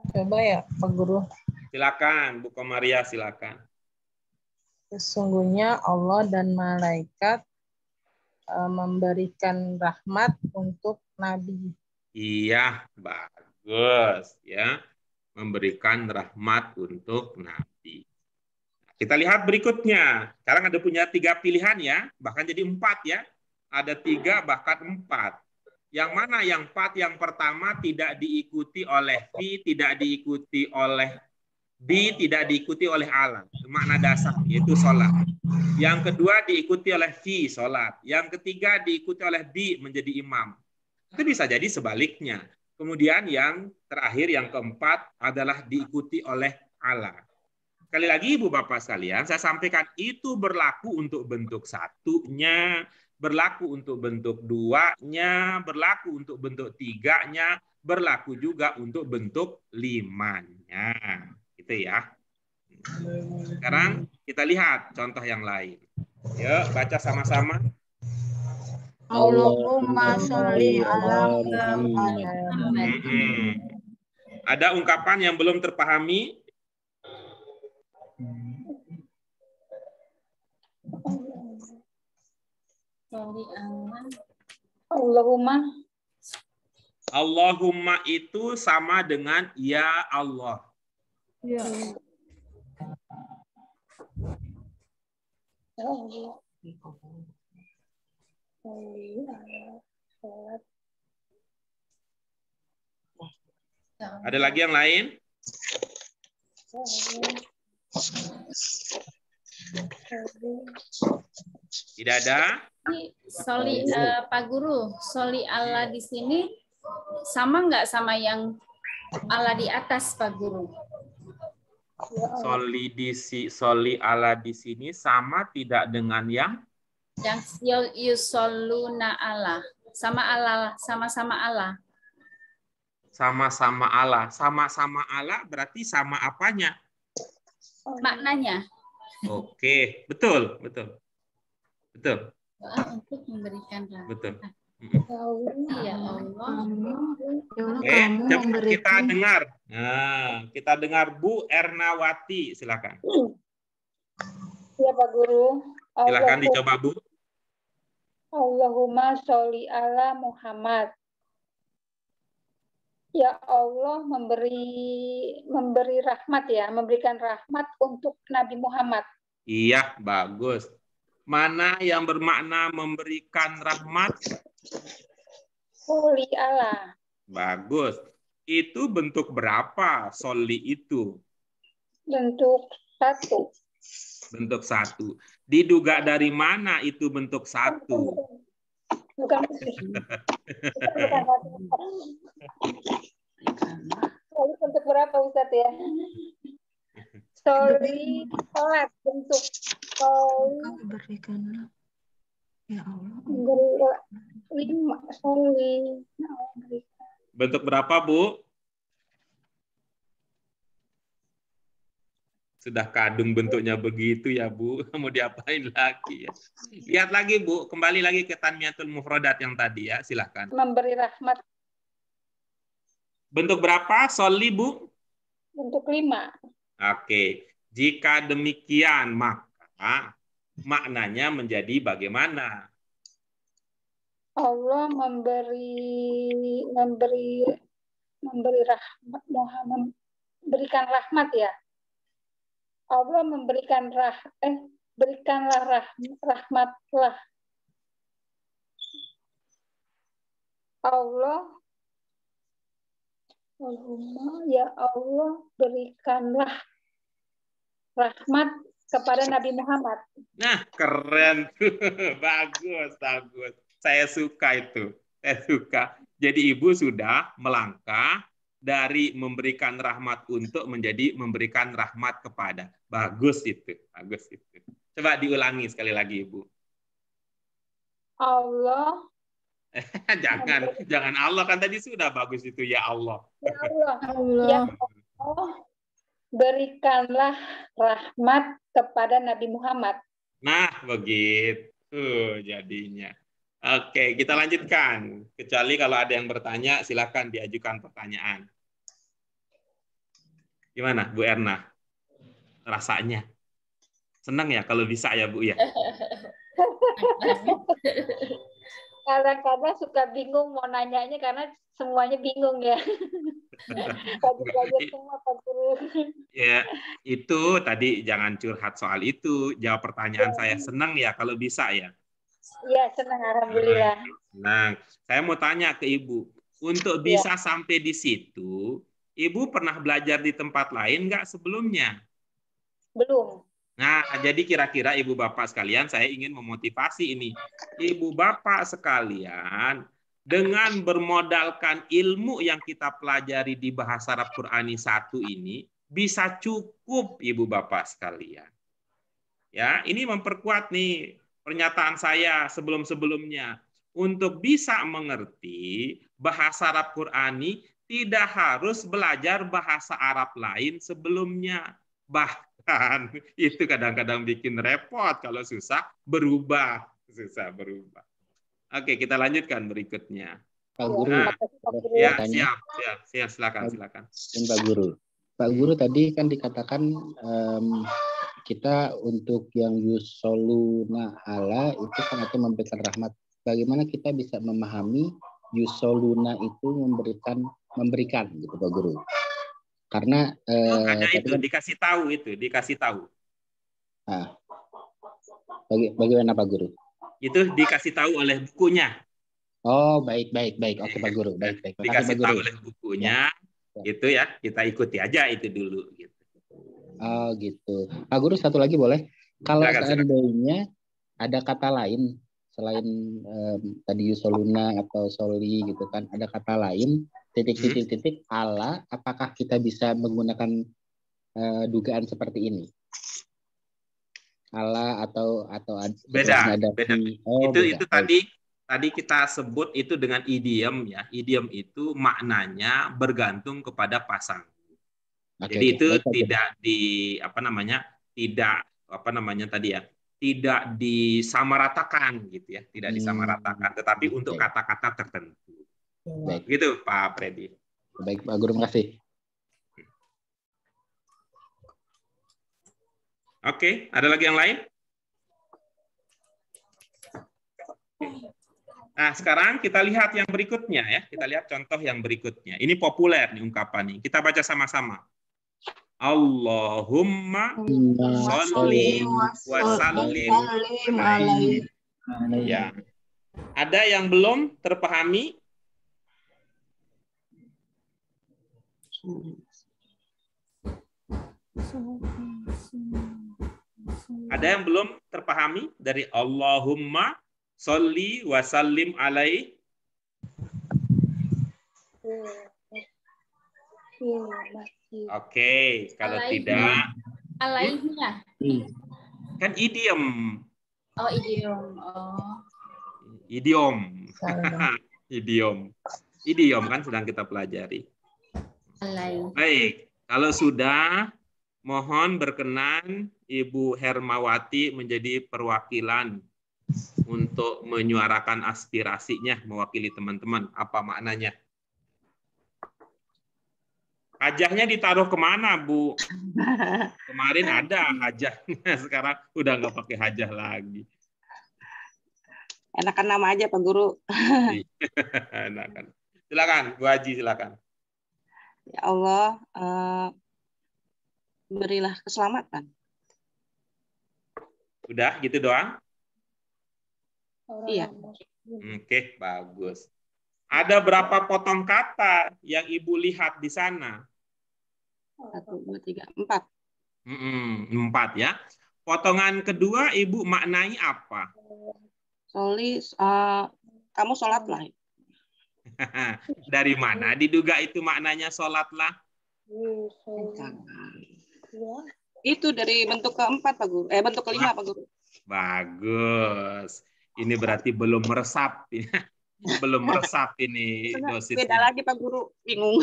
Coba ya Pak Guru. Silakan, Bu Komaria, silakan. Sesungguhnya Allah dan malaikat memberikan rahmat untuk Nabi. Iya, bagus ya. Memberikan rahmat untuk Nabi. Kita lihat berikutnya. Sekarang ada punya 3 pilihan ya, bahkan jadi 4 ya. Ada 3 bahkan 4. Yang mana yang 4? Yang pertama tidak diikuti oleh fi, tidak diikuti oleh bi, tidak diikuti oleh Allah. Makna dasar yaitu sholat. Yang kedua diikuti oleh fi, sholat. Yang ketiga diikuti oleh bi, menjadi imam. Itu bisa jadi sebaliknya. Kemudian yang terakhir, yang keempat adalah diikuti oleh Allah. Sekali lagi Ibu Bapak sekalian, saya sampaikan itu berlaku untuk bentuk satunya, berlaku untuk bentuk duanya, berlaku untuk bentuk tiganya, berlaku juga untuk bentuk limanya. Gitu ya. Sekarang kita lihat contoh yang lain. Yuk, baca sama-sama. Allahumma sholli ala Muhammad. Ada ungkapan yang belum terpahami? Allahumma. Allahumma itu sama dengan ya Allah. Ya. Ada lagi yang lain? Tidak ada? Soli, Pak Guru, soli Allah di sini sama nggak sama yang Allah di atas, Pak Guru? Soli Allah di sini sama tidak dengan yang Yusoluna Allah, sama Allah, sama-sama Allah. Sama-sama Allah. Sama-sama Allah berarti sama apanya? Maknanya. Oke, betul, betul. Betul. Doa untuk memberikan rahmat. Betul. Ya Allah. Oke, coba kita dengar. Nah, kita dengar Bu Ernawati, silakan. Ya Pak Guru. Silakan dicoba Bu. Allahumma sholli ala Muhammad. Ya Allah memberi rahmat ya, memberikan rahmat untuk Nabi Muhammad. Iya, bagus. Mana yang bermakna memberikan rahmat? Sholli ala. Bagus. Itu bentuk berapa soli itu? Bentuk satu. Bentuk satu. Diduga dari mana itu bentuk satu? Bukan. Soli bentuk berapa Ustaz ya? Soli salat bentuk soli. Berikanlah ya Allah. Lima soli. Bentuk berapa Bu? Sudah kadung bentuknya begitu ya Bu. Mau diapain lagi ya? Lihat lagi Bu, kembali lagi ke Tanmiyatul Mufradat yang tadi ya, silakan. Memberi rahmat. Bentuk berapa soli Bu? Bentuk 5. Oke, jika demikian maka maknanya menjadi bagaimana? Allah memberi rahmat, memberikan rahmat ya. Allah memberikan berikanlah rahmatlah. Allahumma ya Allah berikanlah rahmat kepada Nabi Muhammad. Nah, keren. Bagus, bagus. Saya suka itu. Saya suka. Jadi Ibu sudah melangkah dari memberikan rahmat untuk menjadi memberikan rahmat kepada. Bagus itu. Bagus itu. Coba diulangi sekali lagi, Ibu. Allah. Jangan Allah, kan tadi sudah bagus itu, ya Allah. Ya Allah. Allah. Ya Allah. Berikanlah rahmat kepada Nabi Muhammad. Nah, begitu jadinya. Oke, kita lanjutkan. Kecuali kalau ada yang bertanya, silakan diajukan pertanyaan. Gimana, Bu Erna? Rasanya? Senang ya kalau bisa ya, Bu ya? Kadang-kadang suka bingung mau nanyanya karena semuanya bingung ya. Kaget semua Pak Guru. Ya, itu tadi jangan curhat soal itu. Jawab pertanyaan saya. Senang ya kalau bisa ya? Iya, senang alhamdulillah. Nah, saya mau tanya ke Ibu. Untuk bisa sampai di situ, Ibu pernah belajar di tempat lain nggak sebelumnya? Belum. Nah, jadi kira-kira Ibu Bapak sekalian, saya ingin memotivasi ini. Ibu Bapak sekalian, dengan bermodalkan ilmu yang kita pelajari di bahasa Arab Qurani 1 ini bisa cukup Ibu Bapak sekalian. Ya, ini memperkuat nih pernyataan saya sebelum-sebelumnya. Untuk bisa mengerti bahasa Arab Qurani tidak harus belajar bahasa Arab lain sebelumnya. Bahkan itu kadang-kadang bikin repot kalau susah berubah. Oke, kita lanjutkan berikutnya. Pak Guru. Ya, siap, silakan. Pak Guru tadi kan dikatakan kita untuk yang yusoluna ala itu kan artinya memberikan rahmat. Bagaimana kita bisa memahami yusoluna itu memberikan gitu Pak Guru? Karena ada itu kan, dikasih tahu. Nah, bagaimana Pak Guru? Itu dikasih tahu oleh bukunya. Oh, baik. Oke Pak Guru, baik. Dikasih tahu oleh bukunya, itu ya, kita ikuti aja itu dulu. Gitu. Oh gitu. Pak Guru satu lagi boleh? Kalau seandainya ada kata lain selain tadi yusoluna atau soli gitu kan, ada kata lain titik ala, apakah kita bisa menggunakan dugaan seperti ini? Ala atau beda. Oh, itu tadi kita sebut itu dengan idiom ya. Idiom itu maknanya bergantung kepada pasangan. Jadi itu tidak disamaratakan gitu ya, tidak disamaratakan, tetapi untuk kata-kata tertentu. Baik. Gitu Pak Freddy. Baik Pak Guru, makasih. Oke, ada lagi yang lain? Nah, sekarang kita lihat yang berikutnya ya. Kita lihat contoh yang berikutnya. Ini populer nih ungkapan ini. Kita baca sama-sama. Allahumma sholli wa sallim alaihi. Ya. Ada yang belum terpahami? Ada yang belum terpahami dari Allahumma sholli wa sallim alaihi? Oke, kalau tidak alaihinya. Kan idiom. Oh, idiom. Oh. Idiom kan sedang kita pelajari. Baik, kalau sudah mohon berkenan Ibu Hermawati menjadi perwakilan untuk menyuarakan aspirasinya mewakili teman-teman. Apa maknanya? Hajahnya ditaruh kemana, Bu? Kemarin ada hajahnya, sekarang udah nggak pakai hajah lagi. Enakan nama aja, Pak Guru. Enakan. Silakan, Bu Haji, silakan. Ya Allah, berilah keselamatan. Udah, gitu doang? Iya. Oke, bagus. Ada berapa potong kata yang Ibu lihat di sana? 1, 2, 3, 4. 4 ya. Potongan kedua Ibu maknai apa? Soli, kamu sholatlah. Dari mana diduga itu maknanya sholatlah? Itu dari bentuk keempat, Pak Guru. Bentuk kelima, Pak Guru. Bagus. Ini berarti belum meresap. Belum meresap ini dosisnya. Beda lagi Pak Guru, bingung.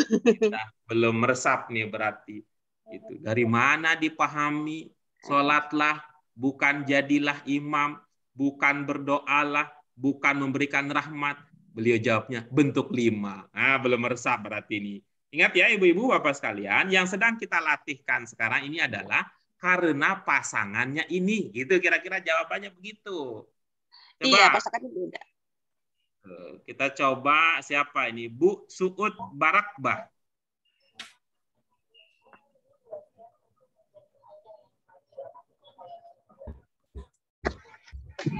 Belum meresap nih berarti. Itu dari mana dipahami? Sholatlah, bukan jadilah imam, bukan berdoalah, bukan memberikan rahmat. Beliau jawabnya bentuk 5. Nah, belum meresap berarti ini. Ingat ya ibu-ibu bapak sekalian, yang sedang kita latihkan sekarang ini adalah karena pasangannya ini. Gitu kira-kira jawabannya begitu. Coba. Iya, pasangannya beda. Kita coba siapa ini? Bu Suud Barakbah.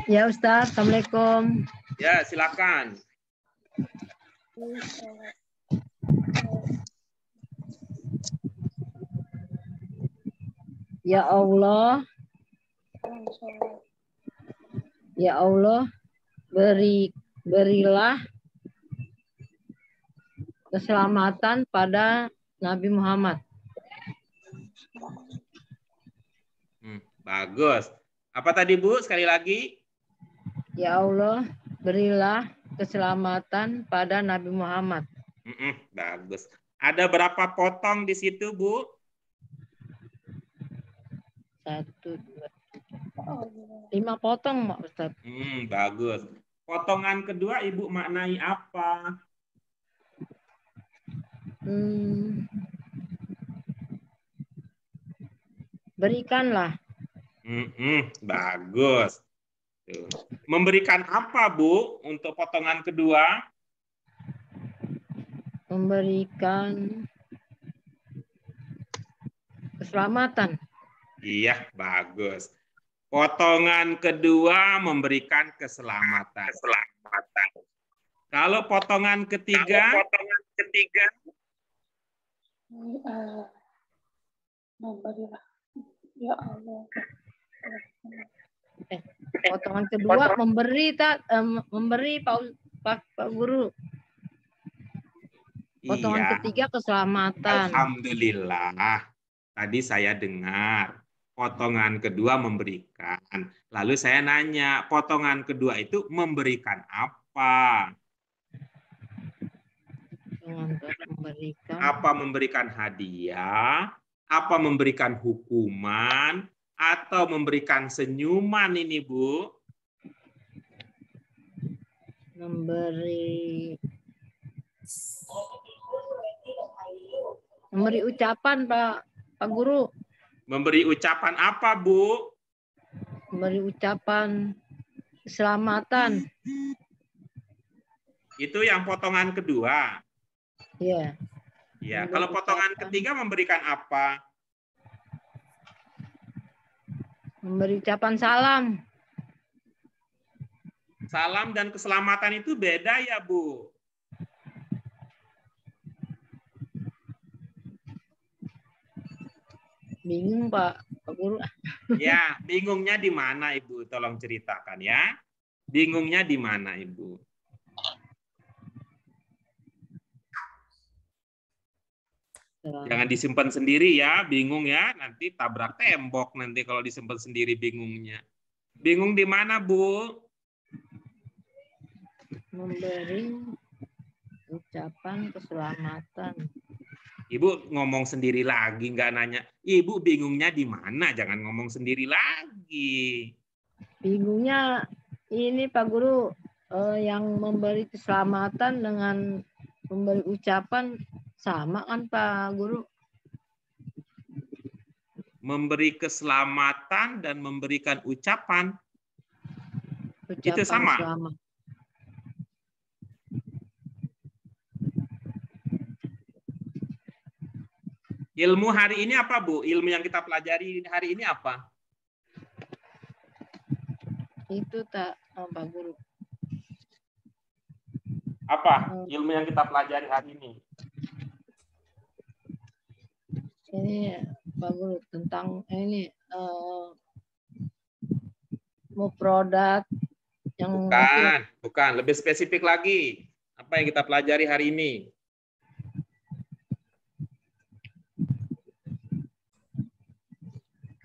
Ya Ustaz, Assalamualaikum. Ya, silakan. Ya Allah. Ya Allah, berilah keselamatan pada Nabi Muhammad. Bagus. Apa tadi Bu? Sekali lagi. Ya Allah, berilah keselamatan pada Nabi Muhammad. Bagus. Ada berapa potong di situ, Bu? 1, 2, 5 potong, Pak Ustaz. Bagus. Potongan kedua Ibu maknai apa? Berikanlah. Bagus. Tuh. Memberikan apa, Bu, untuk potongan kedua? Memberikan keselamatan. Iya, bagus. Potongan kedua memberikan keselamatan. Kalau potongan ketiga, memberilah. Ya Allah. Potongan kedua memberi Pak Guru. Potongan ketiga keselamatan. Alhamdulillah. Tadi saya dengar potongan kedua memberikan. Lalu saya nanya, potongan kedua itu memberikan apa? Apa memberikan hadiah? Apa memberikan hukuman? Atau memberikan senyuman ini, Bu? Memberi ucapan, Pak Guru. Memberi ucapan apa, Bu? Memberi ucapan keselamatan. Itu yang potongan kedua. Iya. Ya, kalau potongan ketiga memberikan apa? Memberi ucapan salam. Salam dan keselamatan itu beda ya, Bu? Bingung, Pak Guru. Ya, bingungnya di mana, Ibu? Tolong ceritakan ya. Bingungnya di mana, Ibu? Jangan disimpan sendiri ya, bingung ya. Nanti tabrak tembok nanti kalau disimpan sendiri bingungnya. Bingung di mana, Bu? Memberi ucapan keselamatan. Ibu ngomong sendiri lagi, nggak nanya. Ibu bingungnya di mana? Jangan ngomong sendiri lagi. Bingungnya ini Pak Guru, yang memberi keselamatan dengan memberi ucapan sama kan Pak Guru? Memberi keselamatan dan memberikan ucapan. Itu sama. Selamat. Ilmu hari ini apa, Bu? Ilmu yang kita pelajari hari ini apa? Itu tak, Pak Guru. Apa ilmu yang kita pelajari hari ini? Ini Pak Guru tentang ini mau produk yang bukan, lebih spesifik lagi. Apa yang kita pelajari hari ini?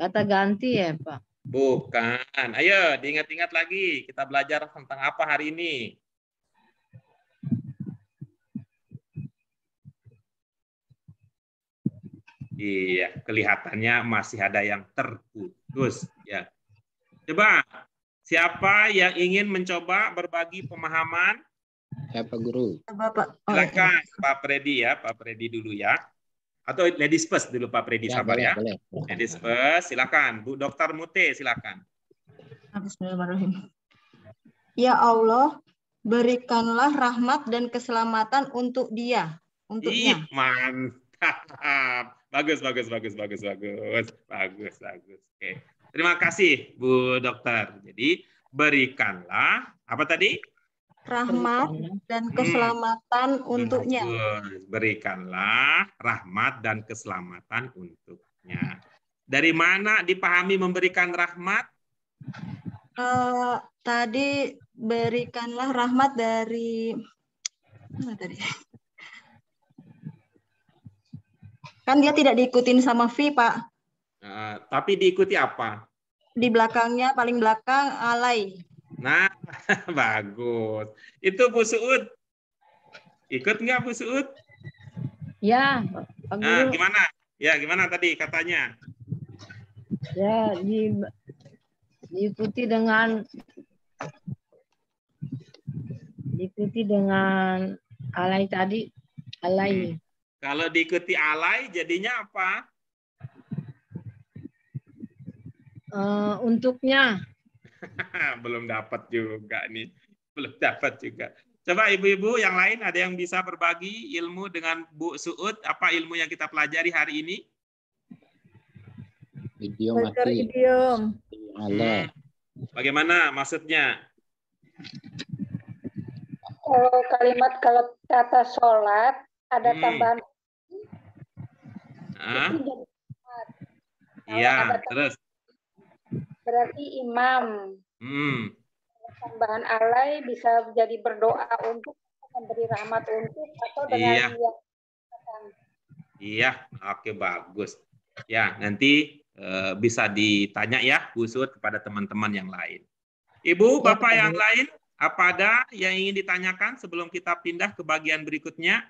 Kata ganti ya, Pak? Bukan. Ayo diingat-ingat lagi. Kita belajar tentang apa hari ini? Iya, kelihatannya masih ada yang terputus. Ya. Coba, siapa yang ingin mencoba berbagi pemahaman? Siapa Guru? Bapak. Silakan Pak Freddy ya, Pak Freddy dulu ya. Atau ladies first dulu Pak Freddy, sabar boleh, ya. boleh. Ladies first, silakan. Bu Dr. Mute, silakan. Bismillahirrahmanirrahim. Ya Allah, berikanlah rahmat dan keselamatan untuk dia. Untuknya. Mantap. Bagus. Oke. Terima kasih Bu Dokter. Jadi berikanlah apa tadi? Rahmat dan keselamatan untuknya. Bagus. Berikanlah rahmat dan keselamatan untuknya. Dari mana dipahami memberikan rahmat? Tadi berikanlah rahmat dari mana tadi? Kan dia tidak diikutin sama fi, Pak. Tapi diikuti apa? Di belakangnya, paling belakang, alai. Nah, bagus. Itu Bu Suud. Ikut nggak Bu Suud? Ya, Pak Nah, Guru. gimana? Ya, gimana tadi katanya? Ya, diikuti dengan alai tadi, alai. Kalau diikuti alai jadinya apa? Untuknya. Belum dapat juga nih. Belum dapat juga. Coba ibu-ibu yang lain ada yang bisa berbagi ilmu dengan Bu Suud? Apa ilmu yang kita pelajari hari ini? Idiom Belajar mati. idiom. Bagaimana maksudnya? Kalau kalimat kalau kata sholat ada tambahan Hah? itu jadi sholat. Iya, ada terus. berarti imam. Tambahan alai bisa jadi berdoa untuk memberi rahmat untuk atau dengan Iya. yang Iya, oke bagus. Ya, nanti bisa ditanya ya Bu Suud kepada teman-teman yang lain. Ibu, Bapak yang lain, apa ada yang ingin ditanyakan sebelum kita pindah ke bagian berikutnya?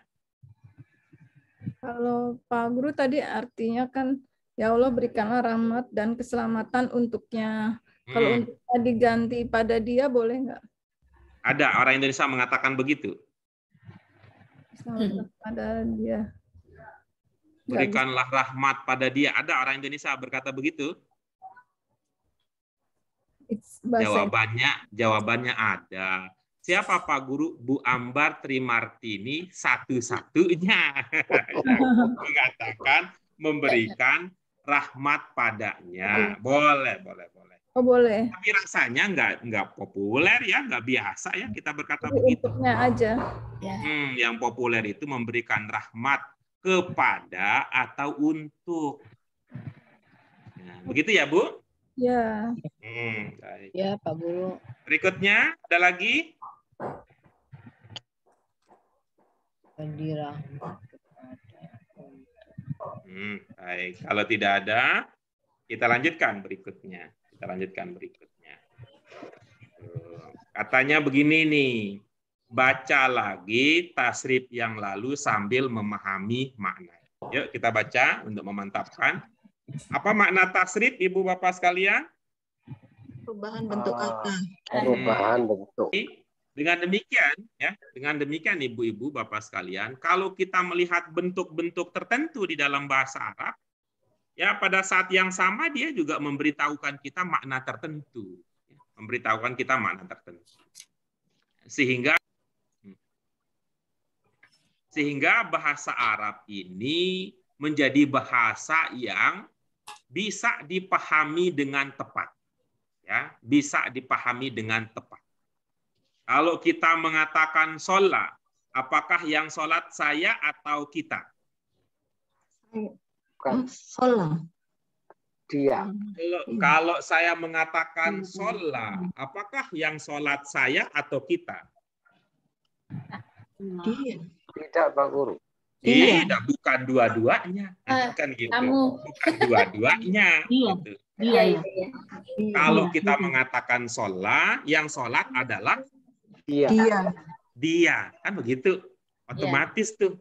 Kalau Pak Guru tadi artinya kan, ya Allah berikanlah rahmat dan keselamatan untuknya. Kalau untuknya diganti pada dia boleh nggak? Ada orang Indonesia mengatakan begitu. Keselamatan pada dia. Berikanlah rahmat pada dia. Ada orang Indonesia berkata begitu? Jawabannya ada. Siapa Pak Guru? Bu Ambar Trimartini satu-satunya yang mengatakan memberikan rahmat padanya. Boleh. Oh boleh. Tapi rasanya nggak populer ya, nggak biasa ya kita berkata begitu. Untuknya aja. Yang populer itu memberikan rahmat kepada atau untuk. Nah, begitu ya Bu? Ya. Baik. Ya Pak Guru. Berikutnya ada lagi? Bagi rahmat. Baik. Kalau tidak ada, kita lanjutkan berikutnya. Katanya begini nih, baca lagi tasrif yang lalu sambil memahami makna. Yuk kita baca untuk memantapkan. Apa makna tasrif, Ibu Bapak sekalian? Perubahan bentuk kata. Perubahan bentuk. Dengan demikian Ibu-ibu Bapak sekalian, kalau kita melihat bentuk-bentuk tertentu di dalam bahasa Arab, ya pada saat yang sama dia juga memberitahukan kita makna tertentu. Sehingga bahasa Arab ini menjadi bahasa yang bisa dipahami dengan tepat. Ya, bisa dipahami dengan tepat. Kalau kita mengatakan sholat, apakah yang sholat saya atau kita? Bukan. Sholat. Dia. Kalau saya mengatakan sholat, apakah yang sholat saya atau kita? Dia. Tidak, Pak Guru. Tidak, bukan dua-duanya. Kan gitu. Bukan dua-duanya. Gitu. Iya. Kalau kita mengatakan sholat, yang sholat adalah dia. Kan begitu. Otomatis tuh.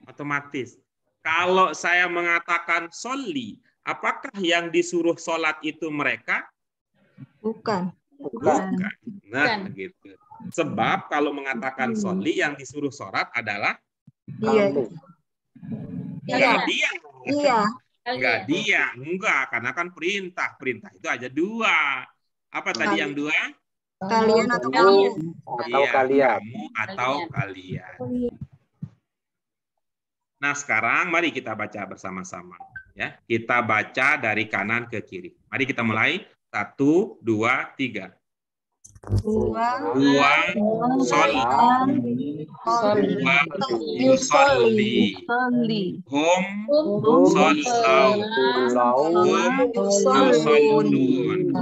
Otomatis. Kalau saya mengatakan sholli, apakah yang disuruh sholat itu mereka? Bukan. Nah, gitu. Sebab kalau mengatakan sholli, yang disuruh sholat adalah Dia. Enggak dia, enggak, karena kan perintah itu aja dua. Apa tadi yang dua? Kalian atau kalian? Kalian. Kamu atau kalian. Nah sekarang mari kita baca bersama-sama. Ya, kita baca dari kanan ke kiri. Mari kita mulai. 1, 2, 3. Huwa sholli. Yusolli. Hum shollau. Hum yusallun.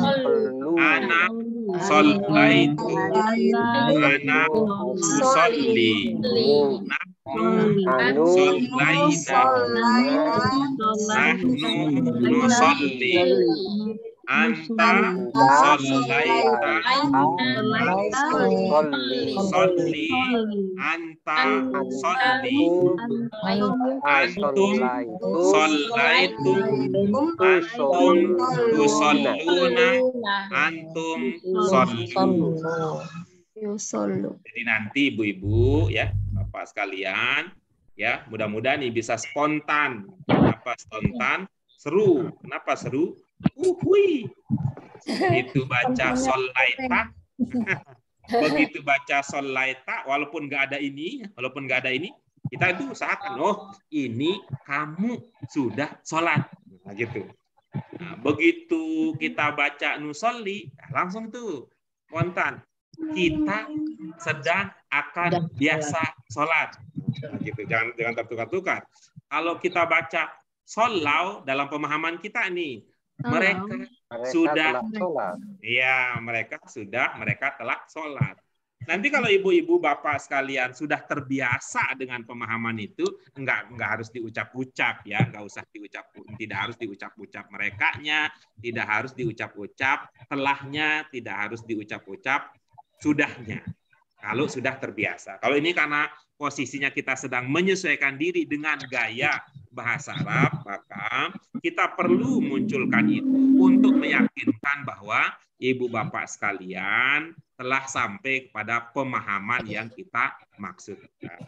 Ana shollaitu. Ana usolli. Anu nusolli. Anta sollaita solli. Anta solli. Antum sollaitum. Antum tusalluna. Antum sollu. Jadi nanti ibu-ibu ya, Bapak sekalian ya, mudah-mudahan ini bisa spontan. Kenapa spontan? Seru. Kenapa seru? Hui. Itu baca sollaita. Begitu baca sollaita, walaupun nggak ada ini, kita itu usahakan, oh ini kamu sudah sholat. Nah, gitu. Nah, begitu kita baca nusolli, langsung tuh spontan. Kita sedang akan biasa sholat. Nah, gitu. Jangan tertukar-tukar. Kalau kita baca sholau dalam pemahaman kita nih, mereka sudah telah sholat. Nanti kalau ibu-ibu bapak sekalian sudah terbiasa dengan pemahaman itu, enggak harus diucap-ucap ya, tidak harus diucap-ucap merekanya, tidak harus diucap-ucap telahnya, tidak harus diucap-ucap sudahnya. Kalau sudah terbiasa. Kalau ini karena posisinya kita sedang menyesuaikan diri dengan gaya bahasa Arab, maka kita perlu munculkan itu untuk meyakinkan bahwa ibu bapak sekalian telah sampai kepada pemahaman yang kita maksudkan.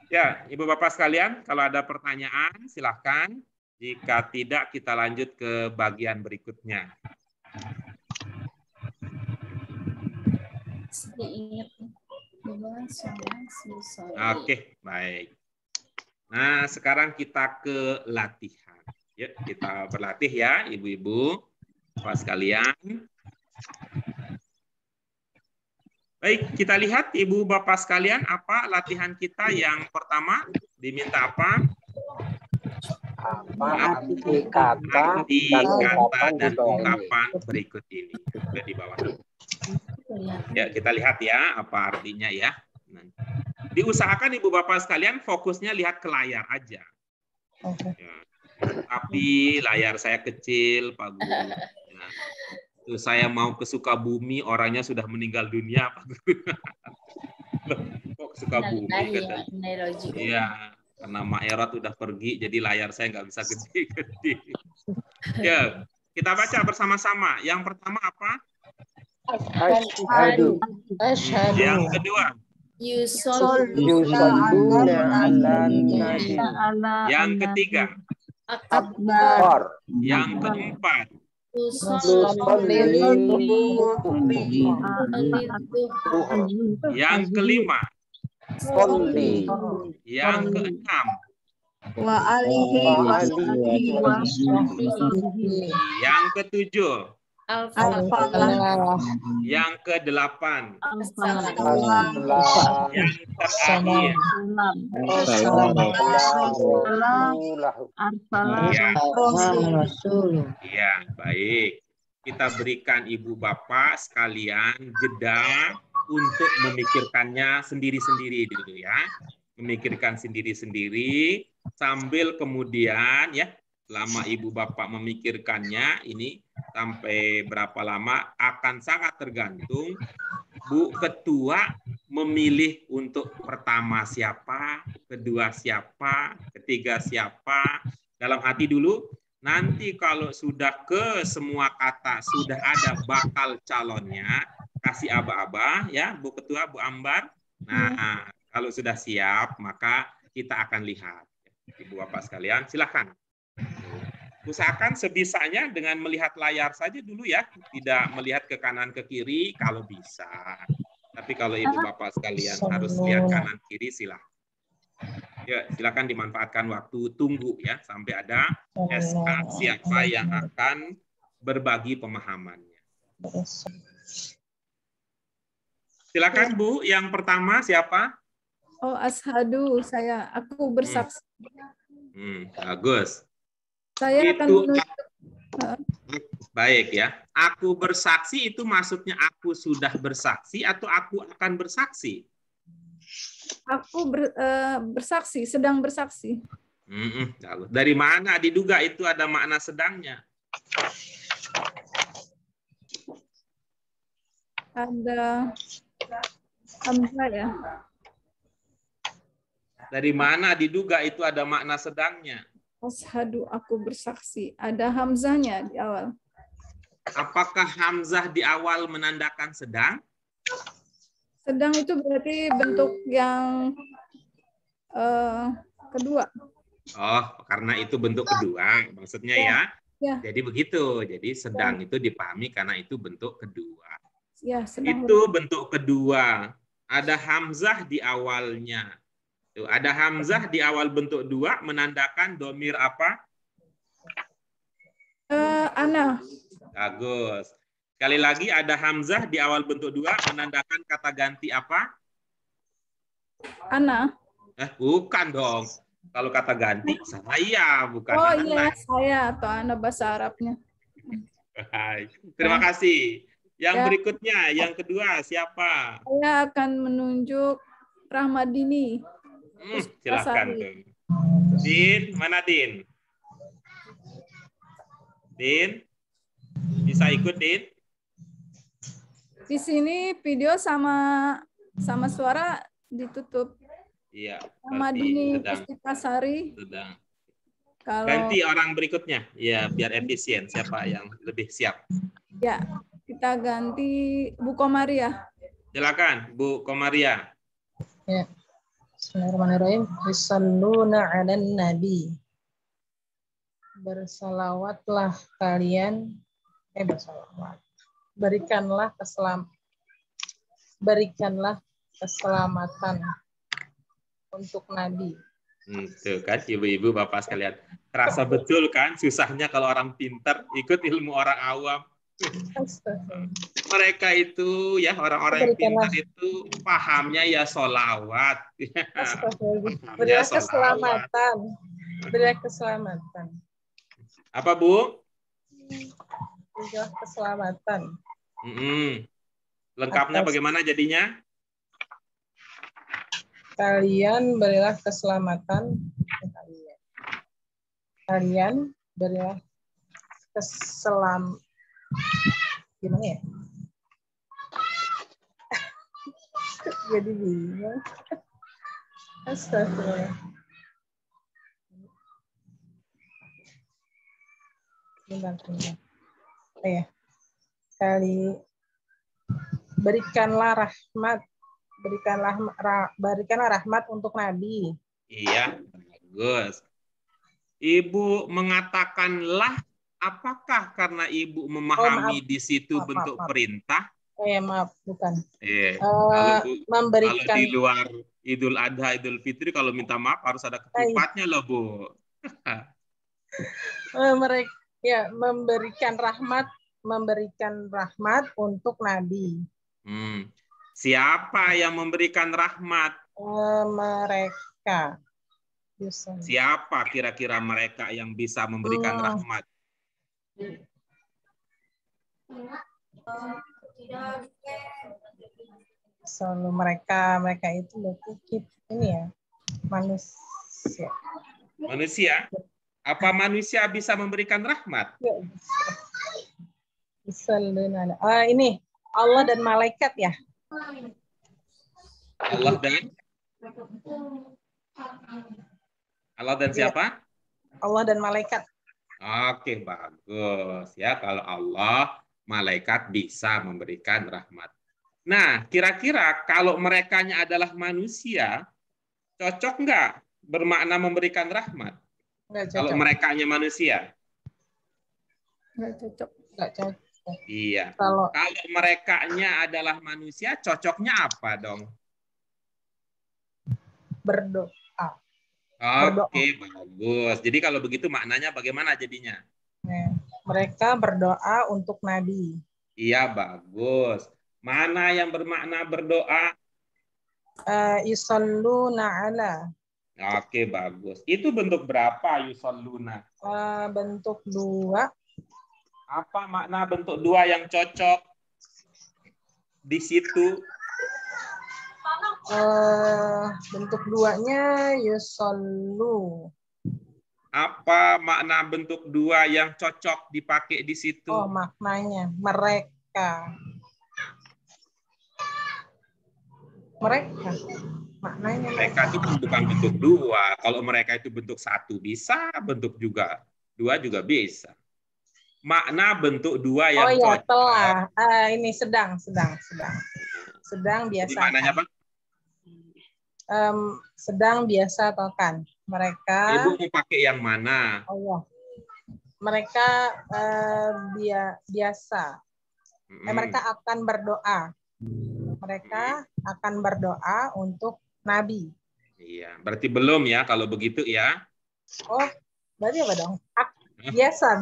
Ya, ibu bapak sekalian, kalau ada pertanyaan silahkan. Jika tidak, kita lanjut ke bagian berikutnya. Oke, baik. Nah, sekarang kita ke latihan. Yuk, kita berlatih ya, ibu-ibu, bapak sekalian. Baik, kita lihat ibu bapak sekalian, apa latihan kita yang pertama? Diminta apa? arti kata dan ungkapan berikut ini. Sudah di bawah. Ya, kita lihat ya apa artinya ya. Diusahakan ibu bapak sekalian fokusnya lihat ke layar aja. Ya. Tapi layar saya kecil, Pak Guru. Ya. Saya mau ke Sukabumi, orangnya sudah meninggal dunia, Pak Guru. Kok ke Sukabumi? Iya. Karena Mak Erot udah pergi, jadi layar saya nggak bisa gede-gede. Ya, kita baca bersama-sama. Yang pertama apa? Asyhadu. Yang kedua? Yusalluna ala nabi. Yang ketiga? Akbar. Yang keempat? Yang kelima? Solli. Yang keenam? Wa alihi Yang ketujuh? Al-Falah. Yang kedelapan? Al-Falah. Yang terakhir? Ya, baik. Kita berikan ibu bapak sekalian jeda untuk memikirkannya sendiri-sendiri dulu ya. Memikirkan sendiri-sendiri sambil kemudian ya, selama ibu bapak memikirkannya ini sampai berapa lama akan sangat tergantung Bu Ketua memilih untuk pertama siapa, kedua siapa, ketiga siapa. Dalam hati dulu, nanti kalau sudah ke semua kata sudah ada bakal calonnya, kasih aba-aba ya Bu Ketua, Bu Ambar. Nah, kalau sudah siap maka kita akan lihat. Ibu bapak sekalian silakan. Usahakan sebisanya dengan melihat layar saja dulu ya, tidak melihat ke kanan ke kiri kalau bisa. Tapi kalau ibu bapak sekalian harus lihat kanan kiri silakan. Ya, silakan dimanfaatkan waktu tunggu ya sampai ada SK siapa yang akan berbagi pemahamannya. Silakan Bu, yang pertama siapa? Oh, asyhadu, aku bersaksi. Bagus. Saya itu akan baik ya. Aku bersaksi itu maksudnya aku sudah bersaksi atau aku akan bersaksi? Aku bersaksi, sedang bersaksi. Dari mana diduga itu ada makna sedangnya? Ada hamzah ya. Dari mana diduga itu ada makna sedangnya? Asyhadu, aku bersaksi. Ada hamzahnya di awal. Apakah hamzah di awal menandakan sedang? Sedang itu berarti bentuk yang kedua. Oh, karena itu bentuk kedua, maksudnya ya. Jadi begitu. Jadi sedang itu dipahami karena itu bentuk kedua. Ya, sedang itu bentuk kedua. Ada hamzah di awalnya. Tuh, ada hamzah di awal bentuk dua menandakan domir apa? Ana. Bagus. Sekali lagi ada hamzah di awal bentuk dua menandakan kata ganti apa? Ana. Bukan dong. Kalau kata ganti saya, bukan Oh ana. iya, saya atau ana bahasa Arabnya. Terima kasih. Yang berikutnya, yang kedua siapa? Saya akan menunjuk Rahmadini. Silakan. Din, mana Din? Din, bisa ikut Din? Di sini video sama suara ditutup. Iya. Rahmadini Pustikasari. Sedang. Kalau ganti orang berikutnya, ya biar efisien. Siapa yang lebih siap? Ya, kita ganti Bu Komaria. Silakan, Bu Komaria. Ya. Bismillahirrahmanirrahim. Yusalluna 'alan nabi. Bersalawatlah kalian, bersalawat. Berikanlah keselamatan untuk Nabi. Tuh kan, ibu-ibu, bapak sekalian. Terasa betul kan susahnya kalau orang pintar ikut ilmu orang awam. Mereka itu ya orang-orang yang pintar itu pahamnya ya sholawat. Berilah keselamatan. Berilah keselamatan. Apa Bu? Berilah keselamatan. Lengkapnya bagaimana jadinya? Kalian berilah keselamatan. Kalian berilah gimana ya? Jadi bingung. Astagfirullah. Bentar. Ya. Berikanlah rahmat untuk Nabi. Iya, bagus. Ibu mengatakanlah, apakah karena ibu memahami di situ bentuk perintah? Maaf, bukan. Memberikan. Kalau di luar Idul Adha, Idul Fitri, kalau minta maaf harus ada ketupatnya loh, Bu. Memberikan rahmat untuk Nabi. Siapa yang memberikan rahmat? Mereka. Siapa kira-kira mereka yang bisa memberikan rahmat? Selalu mereka itu berpikir ini ya, manusia. Manusia? Apa manusia bisa memberikan rahmat? Ini Allah dan malaikat ya. Allah dan siapa? Allah dan malaikat. Oke, bagus ya. Kalau Allah, malaikat bisa memberikan rahmat. Nah, kira-kira kalau merekanya adalah manusia, cocok nggak bermakna memberikan rahmat? Kalau merekanya manusia? Nggak cocok. Nggak cocok. Iya. Kalau merekanya adalah manusia, cocoknya apa dong? Berdoa. Oke, bagus. Jadi kalau begitu maknanya bagaimana jadinya? Mereka berdoa untuk Nabi. Iya, bagus. Mana yang bermakna berdoa? Yusalluna ala. Oke, bagus. Itu bentuk berapa yusalluna? Bentuk 2. Apa makna bentuk 2 yang cocok di situ? Bentuk duanya yusollu. Apa makna bentuk dua yang cocok dipakai di situ? Oh, maknanya mereka. Mereka. Maknanya Mereka itu bukan bentuk dua. Kalau mereka itu bentuk satu bisa, bentuk juga dua juga bisa. Makna bentuk dua yang cocok. Telah. Ini sedang biasa. Jadi maknanya apa? Sedang biasa atau kan. Mereka. Ibu mau pakai yang mana? Allah. Mereka biasa. Mereka akan berdoa. Mereka akan berdoa untuk Nabi. Iya, berarti belum ya kalau begitu ya. Oh, berarti apa dong? Biasa.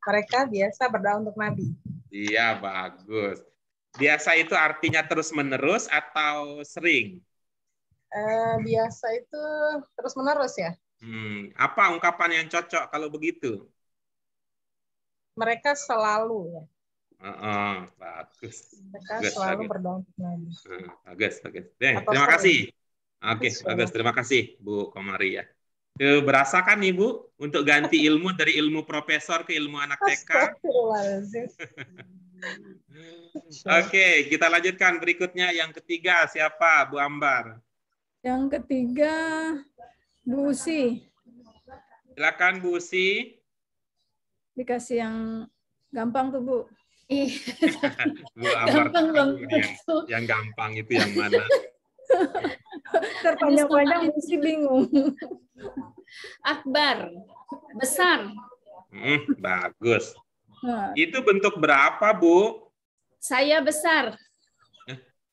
Mereka biasa berdoa untuk Nabi. Iya, bagus. Biasa itu artinya terus-menerus atau sering? Biasa itu terus-menerus ya. Apa ungkapan yang cocok kalau begitu? Mereka selalu ya. Bagus. Mereka selalu berdoa untuk Nabi. Bagus. Terima kasih. Oke, bagus. Terima kasih Bu Komari ya. Berasa kan Ibu untuk ganti ilmu dari ilmu profesor ke ilmu anak TK? Oke, kita lanjutkan berikutnya yang ketiga. Siapa Bu Ambar? Yang ketiga Bu Usi. Silakan Bu Usi. Dikasih yang gampang tuh Bu. Bu Ambar yang gampang itu yang mana? Terpanjang-panjang mesti bingung. Akbar, besar. Bagus. Itu bentuk berapa, Bu? Saya besar.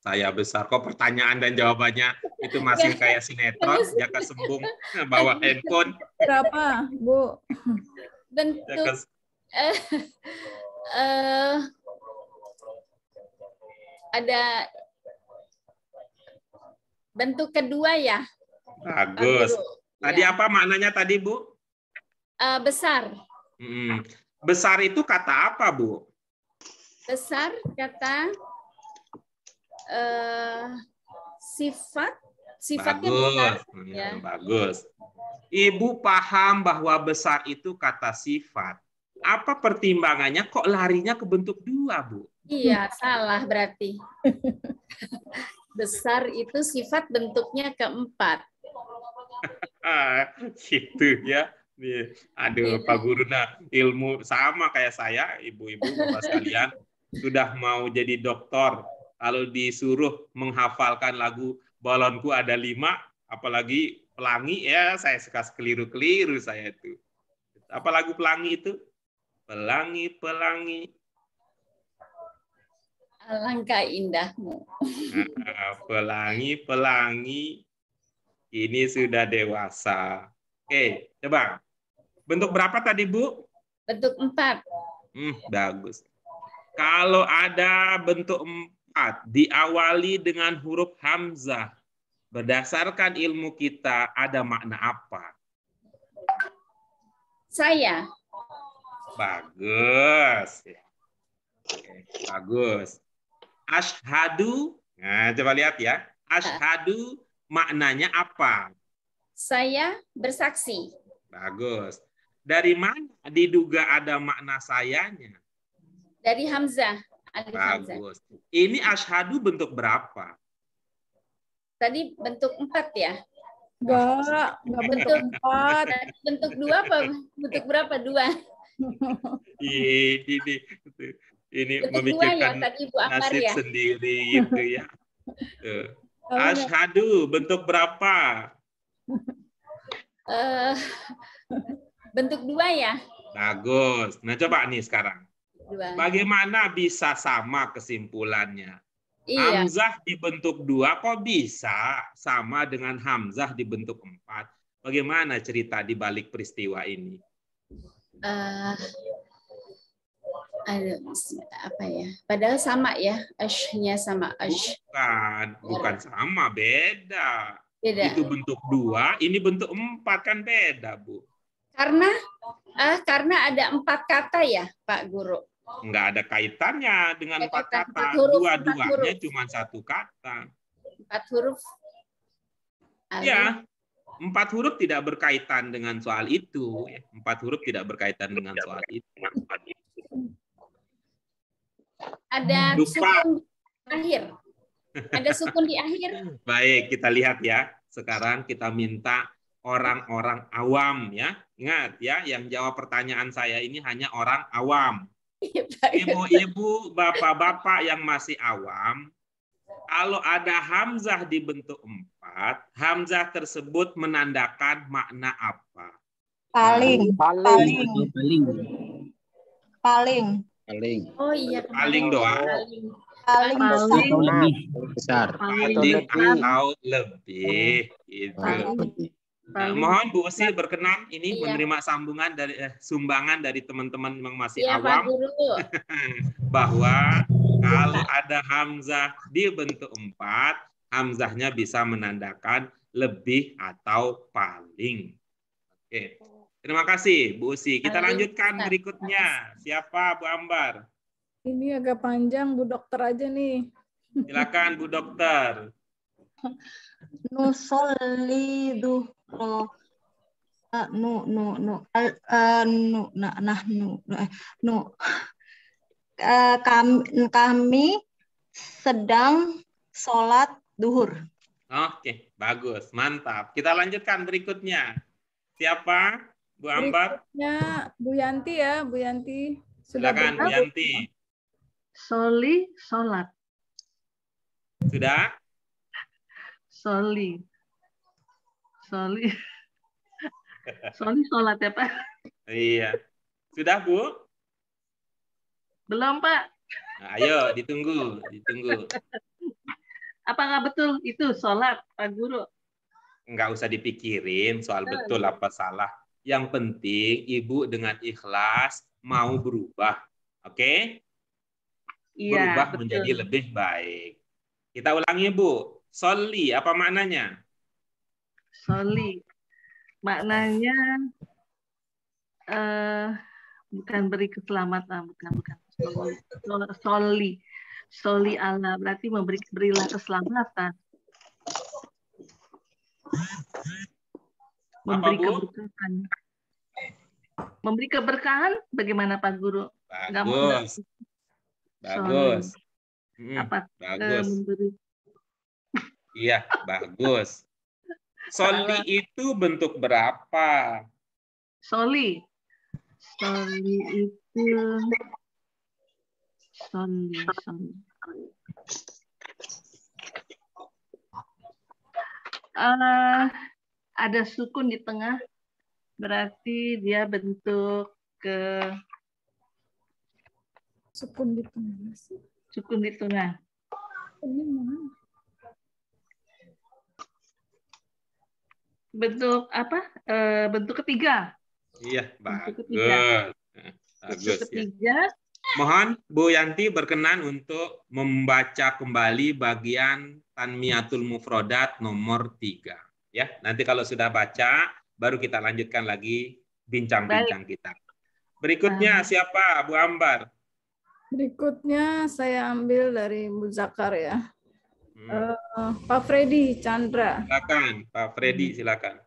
Saya besar. Kok pertanyaan dan jawabannya itu masih kayak sinetron, Jaka Sembung bawa handphone. Berapa, Bu? Bentuk ada bentuk kedua ya. Bagus. Tadi apa maknanya tadi, Bu? Besar. Besar itu kata apa, Bu? Besar kata sifatnya besar. Ya. Bagus. Ibu paham bahwa besar itu kata sifat. Apa pertimbangannya kok larinya ke bentuk dua, Bu? Iya, salah berarti. Besar itu sifat bentuknya keempat. Gitu ya. Aduh, Pak Guru, ilmu sama kayak saya, ibu-ibu, bapak sekalian, sudah mau jadi doktor. Kalau disuruh menghafalkan lagu Balonku Ada 5, apalagi Pelangi, ya saya suka keliru-keliru saya itu. Apa lagu Pelangi itu? Pelangi, pelangi. Alangkah indahmu. Pelangi, pelangi. Ini sudah dewasa. Oke, coba. Bentuk berapa tadi, Bu? Bentuk 4. Bagus. Kalau ada bentuk 4 diawali dengan huruf hamzah, berdasarkan ilmu kita ada makna apa? Saya. Bagus. Oke, bagus. Asyhadu. Nah, coba lihat ya. Asyhadu maknanya apa? Saya bersaksi. Bagus. Dari mana diduga ada makna sayanya? Dari hamzah. Bagus. Ini asyhadu bentuk berapa? Tadi bentuk 4 ya? Enggak bentuk 4. Bentuk 2 apa? Bentuk berapa? 2. Ini bentuk memikirkan ya, tadi Bu Ambar nasib ya? sendiri itu ya. Asyhadu bentuk berapa? Bentuk 2 ya? Bagus. Nah, coba nih sekarang. 2. Bagaimana bisa sama kesimpulannya? Iya. Hamzah dibentuk 2 kok bisa sama dengan hamzah dibentuk 4? Bagaimana cerita di balik peristiwa ini? Apa ya? Padahal sama ya, ash-nya sama ash. Bukan sama, beda. Beda. Itu bentuk 2, ini bentuk 4 kan beda, Bu. Karena ada 4 kata ya, Pak Guru. Enggak ada kaitannya dengan 4 kata. Dua-duanya cuma 1 kata. 4 huruf Ya, 4 huruf tidak berkaitan dengan soal itu. 4 huruf tidak berkaitan dengan soal itu. Ada Lupa. sukun di akhir. Ada sukun di akhir. Baik, kita lihat ya. Sekarang kita minta orang-orang awam ya. Ingat ya, yang jawab pertanyaan saya ini hanya orang awam. Ibu-ibu, bapak-bapak yang masih awam, kalau ada hamzah di bentuk 4, hamzah tersebut menandakan makna apa? Paling. Oh iya. Paling doang. Paling besar. Paling atau lebih. Itu. Nah, mohon Bu Usi berkenan ini menerima sambungan dari sumbangan dari teman-teman yang masih Iya, awam Pak Guru. bahwa kalau ada hamzah di bentuk 4, hamzahnya bisa menandakan lebih atau paling. Oke. Terima kasih Bu Usi. Kita lanjutkan berikutnya. Siapa Bu Ambar? Ini agak panjang, Bu Dokter aja nih. Silakan Bu Dokter. Nusollidu kami sedang sholat duhur. Oke, bagus, mantap. Kita lanjutkan berikutnya. Siapa, Bu Ambar? Berikutnya Bu Yanti ya, Bu Yanti. Silakan Bu Yanti. Soli sholat. Sudah? Soli sholat ya Pak? Iya. Sudah Bu? Belum Pak. Nah, ayo ditunggu. Apakah betul itu sholat Pak Guru? Enggak usah dipikirin soal betul apa salah. Yang penting Ibu dengan ikhlas mau berubah. Oke? Iya, Berubah betul. menjadi lebih baik. Kita ulangi Bu. Soli, apa maknanya? Soli. Maknanya bukan beri keselamatan, bukan. Soli Allah berarti berilah keselamatan. Memberi keberkahan. Memberi keberkahan bagaimana Pak Guru? Bagus. Bagus. Apa? Bagus. Memberi. Iya, bagus. Soli itu bentuk berapa? Soli itu ada sukun di tengah, berarti dia bentuk sukun di tengah. Sukun di tengah. Ini mana? Bentuk apa? Bentuk ketiga. Iya, bagus. Bagus. Bentuk ketiga. Ya. Mohon Bu Yanti berkenan untuk membaca kembali bagian Tanmiyatul Mufrodat nomor 3. Ya, nanti kalau sudah baca, baru kita lanjutkan lagi bincang-bincang kita. Berikutnya siapa, Bu Ambar? Berikutnya saya ambil dari Bu Zakar ya. Pak Freddy Chandra. Silakan, Pak Freddy, silakan.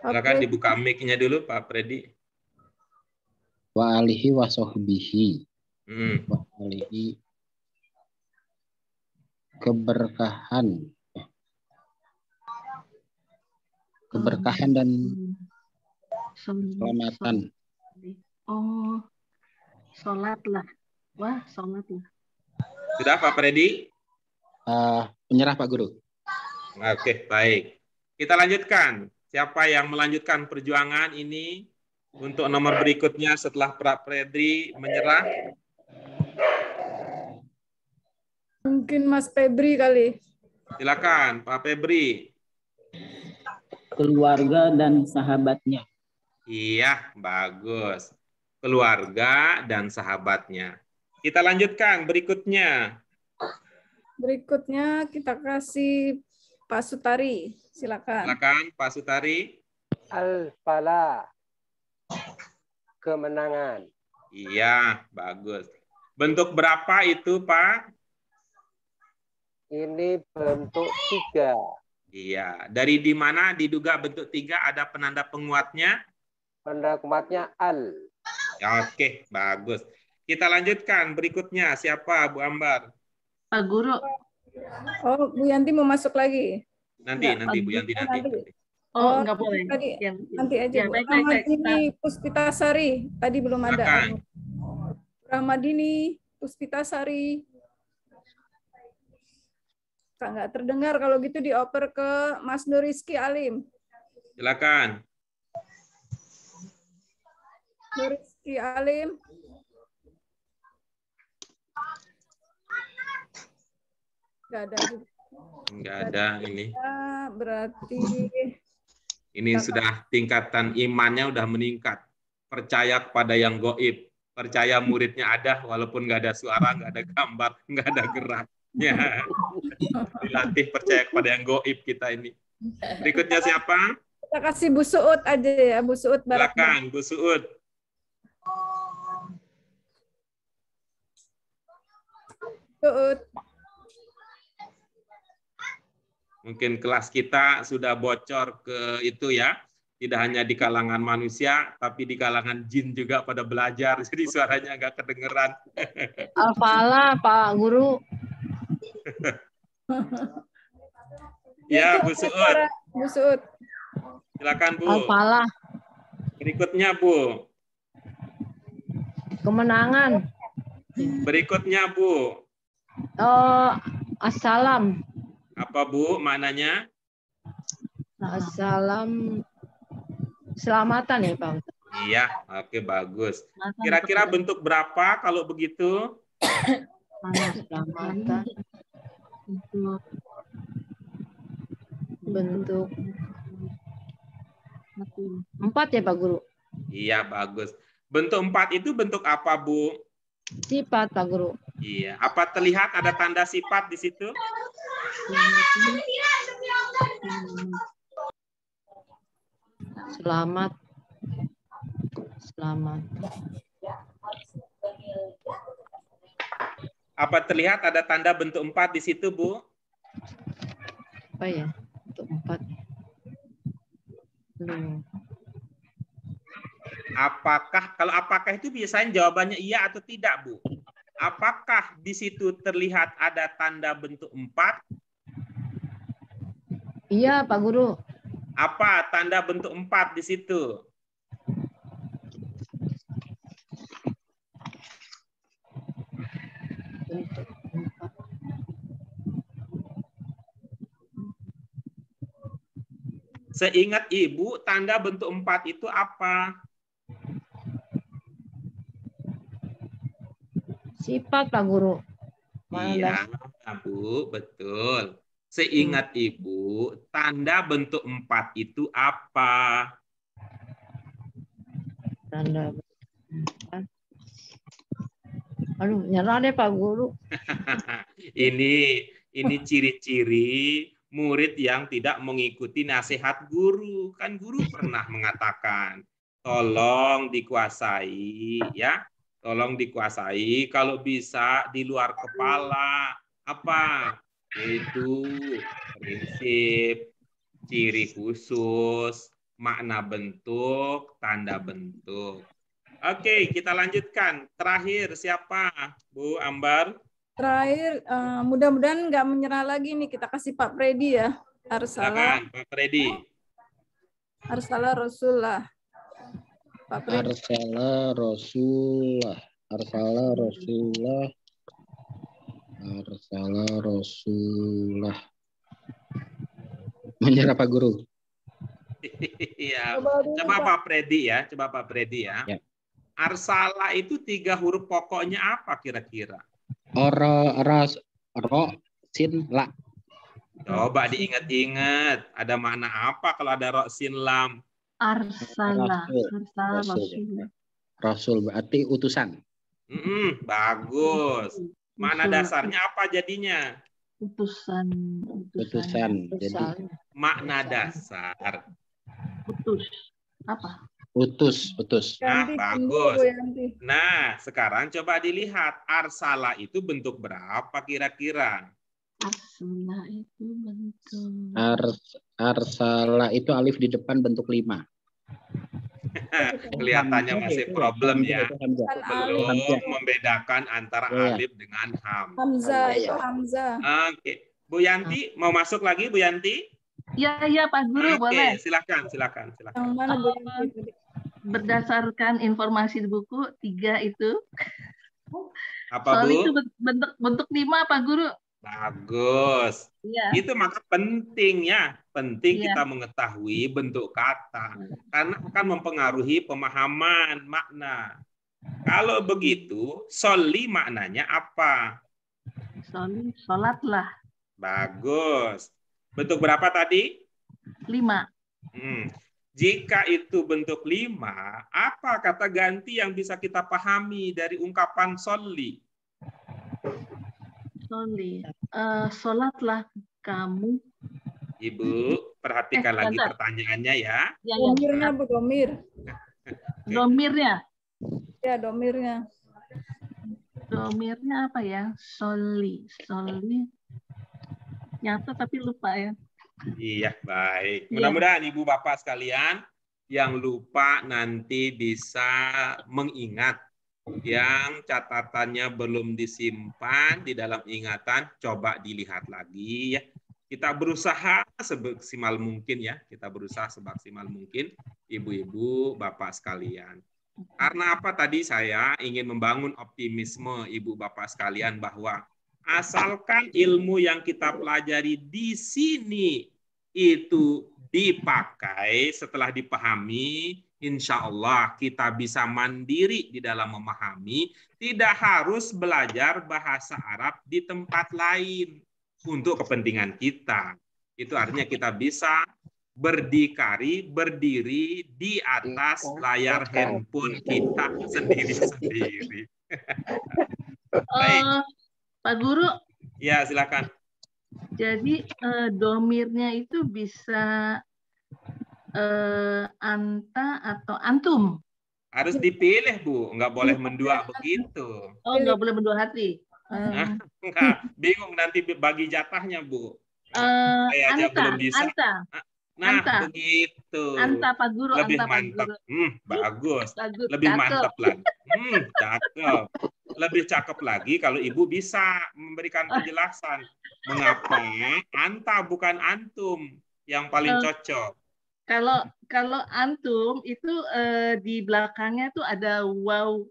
Silakan dibuka mic-nya dulu, Pak Freddy. Wa alihi wa sahbihi. Wa alihi keberkahan. Keberkahan dan keselamatan. Oh, sholatlah. Wah, sholatlah. Sudah Pak Freddy? Menyerah Pak Guru. Oke, baik. Kita lanjutkan. Siapa yang melanjutkan perjuangan ini untuk nomor berikutnya setelah Pak Freddy menyerah? Mungkin Mas Febri kali. Silakan, Pak Febri. Keluarga dan sahabatnya. Iya, bagus. Keluarga dan sahabatnya. Kita lanjutkan berikutnya. Berikutnya kita kasih Pak Sutari. Silakan. Silakan Pak Sutari. Al-Falah. Kemenangan. Iya, bagus. Bentuk berapa itu, Pak? Ini bentuk 3. Iya. Dari di mana diduga bentuk 3 ada penanda penguatnya? Penanda penguatnya al. Oke, bagus. Kita lanjutkan berikutnya. Siapa, Bu Ambar? Pak Guru. Oh, Bu Yanti mau masuk lagi? Nanti Bu Yanti nanti. Oh, enggak boleh. Tadi, Ya, nanti aja, ya, Bu. baik. Rahmadini Puspitasari. Tadi belum ada. Rahmadini Puspitasari. Kak, nggak terdengar, kalau gitu dioper ke Mas Nuriski Alim. Silakan. Nuriski Alim. Nggak ada juga. Nggak ada ini. Berarti ini sudah tingkatan imannya udah meningkat. Percaya kepada yang goib. Percaya muridnya ada walaupun nggak ada suara, nggak ada gambar, nggak ada geraknya. Dilatih percaya kepada yang goib kita ini. Berikutnya siapa? Kita kasih Bu Suud aja ya, Bu Suud. Silakan, Bu Suud. Suud. Mungkin kelas kita sudah bocor ke itu ya. Tidak hanya di kalangan manusia, tapi di kalangan jin juga pada belajar. Jadi suaranya agak kedengeran. Al-Falah, Pak Guru. Ya, Bu Suud. Bu Suud. Silakan, Bu. Al-Falah. Berikutnya, Bu. Kemenangan. Berikutnya, Bu. Assalam. Apa, Bu, maknanya? Assalam. Selamatan ya, Pak. Iya, oke, bagus. Kira-kira bentuk berapa kalau begitu? Selamatan. Bentuk 4 ya, Pak Guru? Iya, bagus. Bentuk 4 itu bentuk apa, Bu? Sifat, Pak Guru. Iya. Apa terlihat ada tanda sifat di situ? Selamat. Selamat. Apa terlihat ada tanda bentuk 4 di situ, Bu? Apa ya? Bentuk 4. Apakah itu biasanya jawabannya iya atau tidak, Bu? Apakah di situ terlihat ada tanda bentuk 4? Iya, Pak Guru. Apa tanda bentuk 4 di situ? Bentuk 4. Seingat Ibu, tanda bentuk 4 itu apa? Sifat, Pak Guru. Iya, Bu, betul. Seingat Ibu, tanda bentuk 4 itu apa? Tanda bentuk 4. Aduh, nyerah deh Pak Guru. Ini ciri-ciri murid yang tidak mengikuti nasihat guru. Kan guru pernah mengatakan, tolong dikuasai, ya. Tolong dikuasai, kalau bisa di luar kepala. Apa? Yaitu prinsip, ciri khusus, makna bentuk, tanda bentuk. Oke, kita lanjutkan. Terakhir siapa, Bu Ambar? Terakhir, mudah-mudahan nggak menyerah lagi nih. Kita kasih Pak Freddy ya. Arsalah. Pak Freddy. Arsalah Rasulullah. Pak Freddy. Arsalah Rasulullah. Arsalah Rasulullah. Arsalah Rasulullah. Menyerah Pak Guru. Iya. Coba Pak Freddy ya. Coba Pak Freddy ya. Arsalah itu 3 huruf pokoknya apa kira-kira? Sin, la. Coba diingat-ingat. Ada makna apa kalau ada ro, sin, lam? Arsalah. Rasul berarti utusan. Bagus. Makna dasarnya apa jadinya? Utusan. Utusan. Jadi makna dasar. Utus. Apa? Utus. Nah, Yanti, bagus. Bu Yanti. Nah, sekarang coba dilihat arsala itu bentuk berapa kira-kira? Arsala itu bentuk. Arsala itu alif di depan bentuk 5. Kelihatannya masih problem ya. Alif Belum membedakan antara Iya. alif dengan ham. Hamzah itu Iya. Hamzah. Oke, Bu Yanti mau masuk lagi, Bu Yanti? Iya Pak Guru, Oke, boleh. silakan. Yang mana Bu Yanti tadi? Berdasarkan informasi di buku 3 itu. Apa, Soal Bu? itu bentuk 5 Pak Guru. Bagus. Iya. Itu maka penting ya. Penting Iya. kita mengetahui bentuk kata. Karena akan mempengaruhi pemahaman makna. Kalau begitu, soli maknanya apa? Soli, sholatlah. Bagus. Bentuk berapa tadi? 5. Jika itu bentuk 5, apa kata ganti yang bisa kita pahami dari ungkapan soli? Soli. Sholatlah kamu. Ibu, perhatikan lagi bentar. pertanyaannya ya. Domirnya Bu, domir. Domirnya. Ya, domirnya. Domirnya apa ya? Soli. Nyata tapi lupa ya. Iya, baik. Iya. Mudah-mudahan Ibu Bapak sekalian yang lupa nanti bisa mengingat. Yang catatannya belum disimpan di dalam ingatan, coba dilihat lagi ya. Kita berusaha semaksimal mungkin ya. Kita berusaha semaksimal mungkin, Ibu-ibu, Bapak sekalian. Karena apa tadi saya ingin membangun optimisme Ibu Bapak sekalian bahwa asalkan ilmu yang kita pelajari di sini itu dipakai setelah dipahami, insya Allah kita bisa mandiri di dalam memahami, tidak harus belajar bahasa Arab di tempat lain untuk kepentingan kita. Itu artinya kita bisa berdiri di atas layar handphone kita sendiri-sendiri. Pak Guru. Ya, silakan. Jadi domirnya itu bisa anta atau antum. Harus dipilih, Bu. Nggak boleh mendua begitu. Oh, nggak boleh mendua hati. Enggak. Bingung nanti bagi jatahnya, Bu. Saya aja belum bisa. Nah, begitu. Anta, Pak Guru. Lebih anta, mantap. Pak Guru. Bagus. Bagus. Lebih Cakep. mantap lagi. Cakep. Lebih cakep lagi kalau Ibu bisa memberikan penjelasan. Mengapa anta bukan antum yang paling cocok? Kalau antum itu di belakangnya tuh ada waw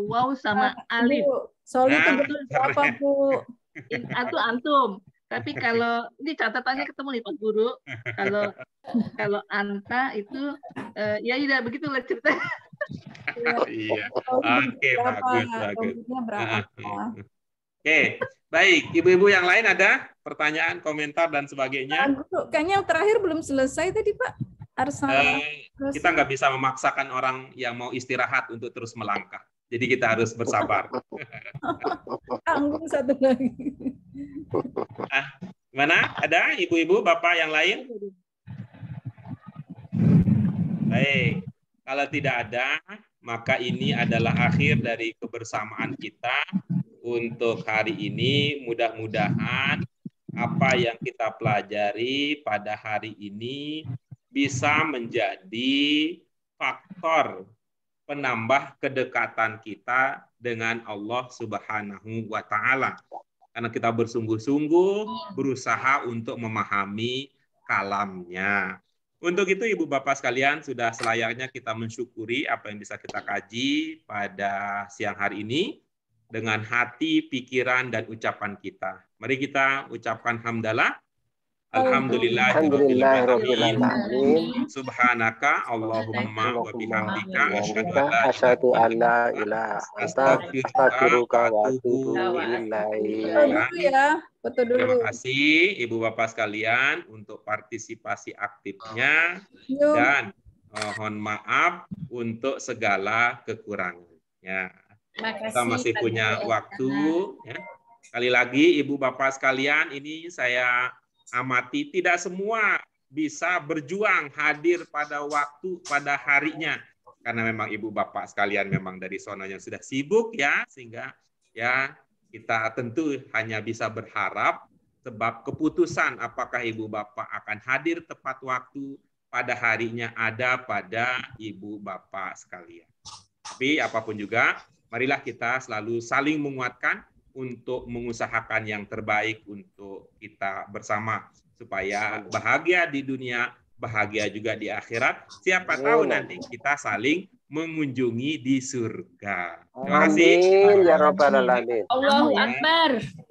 waw sama alif. Soal itu betul apa, Bu? Itu antum. Tapi kalau ini catatannya ketemu nih Pak Guru. Kalau anta itu ya tidak begitulah cerita. Iya. Oke, bagus. Oke, baik. Ibu-ibu yang lain ada pertanyaan, komentar dan sebagainya? Kayaknya yang terakhir belum selesai tadi, Pak. Kita nggak bisa memaksakan orang yang mau istirahat untuk terus melangkah. Jadi kita harus bersabar. Tanggung satu lagi. Mana? Ada ibu-ibu, bapak yang lain? Baik. Kalau tidak ada, maka ini adalah akhir dari kebersamaan kita untuk hari ini. Mudah-mudahan apa yang kita pelajari pada hari ini bisa menjadi faktor penambah kedekatan kita dengan Allah Subhanahu wa Ta'ala. Karena kita bersungguh-sungguh berusaha untuk memahami kalamnya. Untuk itu Ibu Bapak sekalian, sudah selayaknya kita mensyukuri apa yang bisa kita kaji pada siang hari ini dengan hati, pikiran, dan ucapan kita. Mari kita ucapkan hamdalah. Alhamdulillahirrahmanirrahim. Subhanaka Allahumma wa bihamdika asyhadu an la ilaha astaghfiruka wa atubu ilaik. Terima kasih Ibu Bapak sekalian untuk partisipasi aktifnya dan mohon maaf untuk segala kekurangannya. Kita masih punya waktu ya. Sekali lagi Ibu Bapak sekalian, ini saya amati tidak semua bisa berjuang hadir pada waktu, pada harinya. Karena memang ibu bapak sekalian memang dari sononya sudah sibuk ya, sehingga ya kita tentu hanya bisa berharap sebab keputusan apakah ibu bapak akan hadir tepat waktu pada harinya ada pada ibu bapak sekalian. Tapi apapun juga, marilah kita selalu saling menguatkan untuk mengusahakan yang terbaik untuk kita bersama supaya bahagia di dunia, bahagia juga di akhirat. Siapa tahu nanti kita saling mengunjungi di surga. Terima kasih. Amin ya rabbal alamin. Allahu Akbar.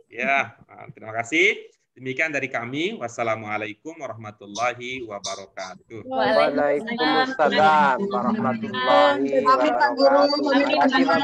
Ya, terima kasih. Demikian dari kami. Wassalamualaikum warahmatullahi wabarakatuh. Waalaikumsalam warahmatullahi wabarakatuh. Terima kasih.